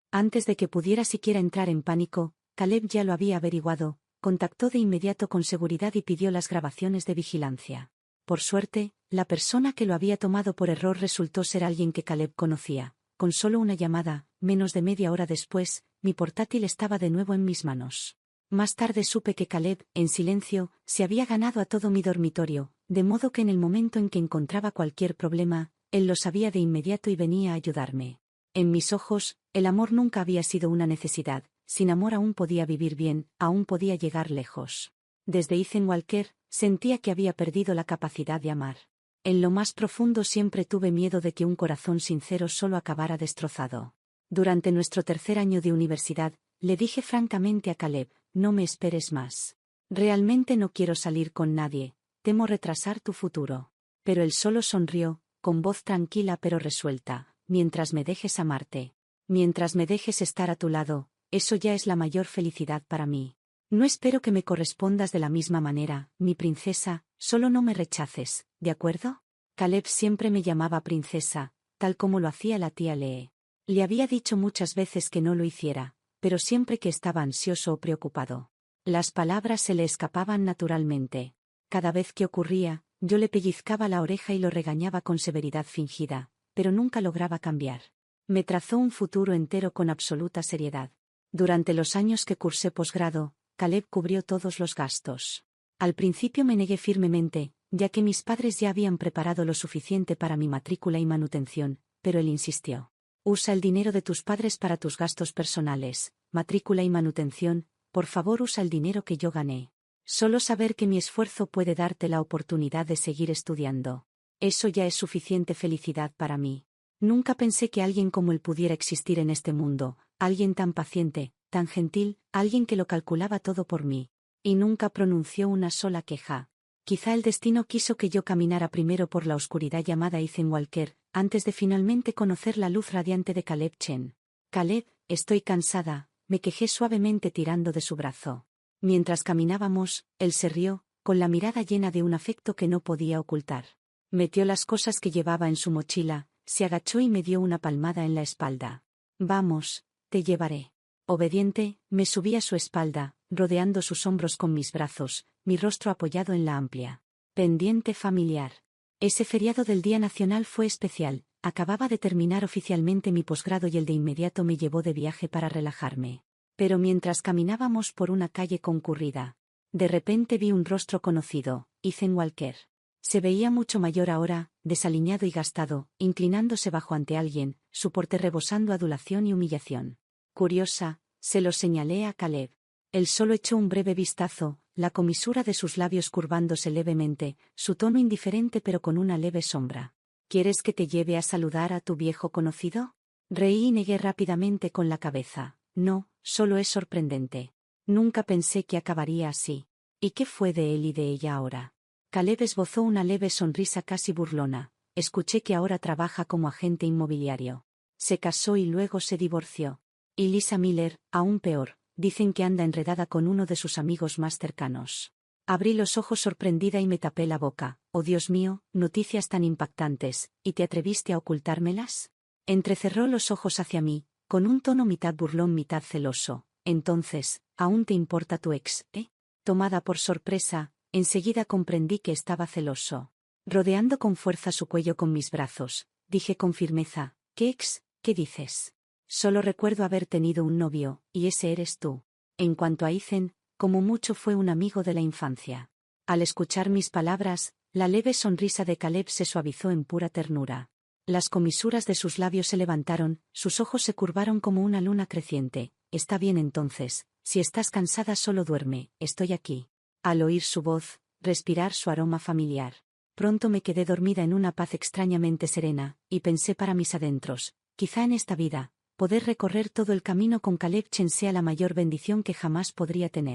Antes de que pudiera siquiera entrar en pánico, Caleb ya lo había averiguado, contactó de inmediato con seguridad y pidió las grabaciones de vigilancia. Por suerte, la persona que lo había tomado por error resultó ser alguien que Caleb conocía. Con solo una llamada, menos de media hora después, mi portátil estaba de nuevo en mis manos. Más tarde supe que Caleb, en silencio, se había ganado a todo mi dormitorio, de modo que en el momento en que encontraba cualquier problema, él lo sabía de inmediato y venía a ayudarme. En mis ojos, el amor nunca había sido una necesidad, sin amor aún podía vivir bien, aún podía llegar lejos. Desde Ethan Walker, sentía que había perdido la capacidad de amar. En lo más profundo siempre tuve miedo de que un corazón sincero solo acabara destrozado. Durante nuestro tercer año de universidad, le dije francamente a Caleb: «No me esperes más. Realmente no quiero salir con nadie, temo retrasar tu futuro». Pero él solo sonrió, con voz tranquila pero resuelta: «Mientras me dejes amarte, mientras me dejes estar a tu lado, eso ya es la mayor felicidad para mí. No espero que me correspondas de la misma manera, mi princesa, solo no me rechaces, ¿de acuerdo?». Caleb siempre me llamaba princesa, tal como lo hacía la tía Lee. Le había dicho muchas veces que no lo hiciera, pero siempre que estaba ansioso o preocupado, las palabras se le escapaban naturalmente. Cada vez que ocurría, yo le pellizcaba la oreja y lo regañaba con severidad fingida, pero nunca lograba cambiar. Me trazó un futuro entero con absoluta seriedad. Durante los años que cursé posgrado, Caleb cubrió todos los gastos. Al principio me negué firmemente, ya que mis padres ya habían preparado lo suficiente para mi matrícula y manutención, pero él insistió: «Usa el dinero de tus padres para tus gastos personales, matrícula y manutención, por favor usa el dinero que yo gané. Solo saber que mi esfuerzo puede darte la oportunidad de seguir estudiando. Eso ya es suficiente felicidad para mí». Nunca pensé que alguien como él pudiera existir en este mundo, alguien tan paciente, tan gentil, alguien que lo calculaba todo por mí. Y nunca pronunció una sola queja. Quizá el destino quiso que yo caminara primero por la oscuridad llamada Ethan Walker, antes de finalmente conocer la luz radiante de Caleb Chen. «Caleb, estoy cansada», me quejé suavemente tirando de su brazo. Mientras caminábamos, él se rió, con la mirada llena de un afecto que no podía ocultar. Metió las cosas que llevaba en su mochila, se agachó y me dio una palmada en la espalda. «Vamos, te llevaré». Obediente, me subí a su espalda, rodeando sus hombros con mis brazos, mi rostro apoyado en la amplia pendiente familiar. Ese feriado del Día Nacional fue especial, acababa de terminar oficialmente mi posgrado y él de inmediato me llevó de viaje para relajarme. Pero mientras caminábamos por una calle concurrida, de repente vi un rostro conocido: Ethan Walker. Se veía mucho mayor ahora, desaliñado y gastado, inclinándose bajo ante alguien, su porte rebosando adulación y humillación. Curiosa, se lo señalé a Caleb. Él solo echó un breve vistazo, la comisura de sus labios curvándose levemente, su tono indiferente pero con una leve sombra. «¿Quieres que te lleve a saludar a tu viejo conocido?». Reí y negué rápidamente con la cabeza. «No, solo es sorprendente. Nunca pensé que acabaría así». «¿Y qué fue de él y de ella ahora?». Caleb esbozó una leve sonrisa casi burlona. «Escuché que ahora trabaja como agente inmobiliario. Se casó y luego se divorció. Y Lisa Miller, aún peor, dicen que anda enredada con uno de sus amigos más cercanos». Abrí los ojos sorprendida y me tapé la boca. «Oh Dios mío, noticias tan impactantes, ¿y te atreviste a ocultármelas?». Entrecerró los ojos hacia mí, con un tono mitad burlón mitad celoso. «Entonces, ¿aún te importa tu ex, eh?». Tomada por sorpresa, enseguida comprendí que estaba celoso. Rodeando con fuerza su cuello con mis brazos, dije con firmeza: «¿Qué ex? ¿Qué dices?». Solo recuerdo haber tenido un novio, y ese eres tú. En cuanto a Ethan, como mucho fue un amigo de la infancia. Al escuchar mis palabras, la leve sonrisa de Caleb se suavizó en pura ternura. Las comisuras de sus labios se levantaron, sus ojos se curvaron como una luna creciente. Está bien entonces, si estás cansada solo duerme, estoy aquí. Al oír su voz, respirar su aroma familiar. Pronto me quedé dormida en una paz extrañamente serena, y pensé para mis adentros, quizá en esta vida, poder recorrer todo el camino con Caleb Chen sea la mayor bendición que jamás podría tener.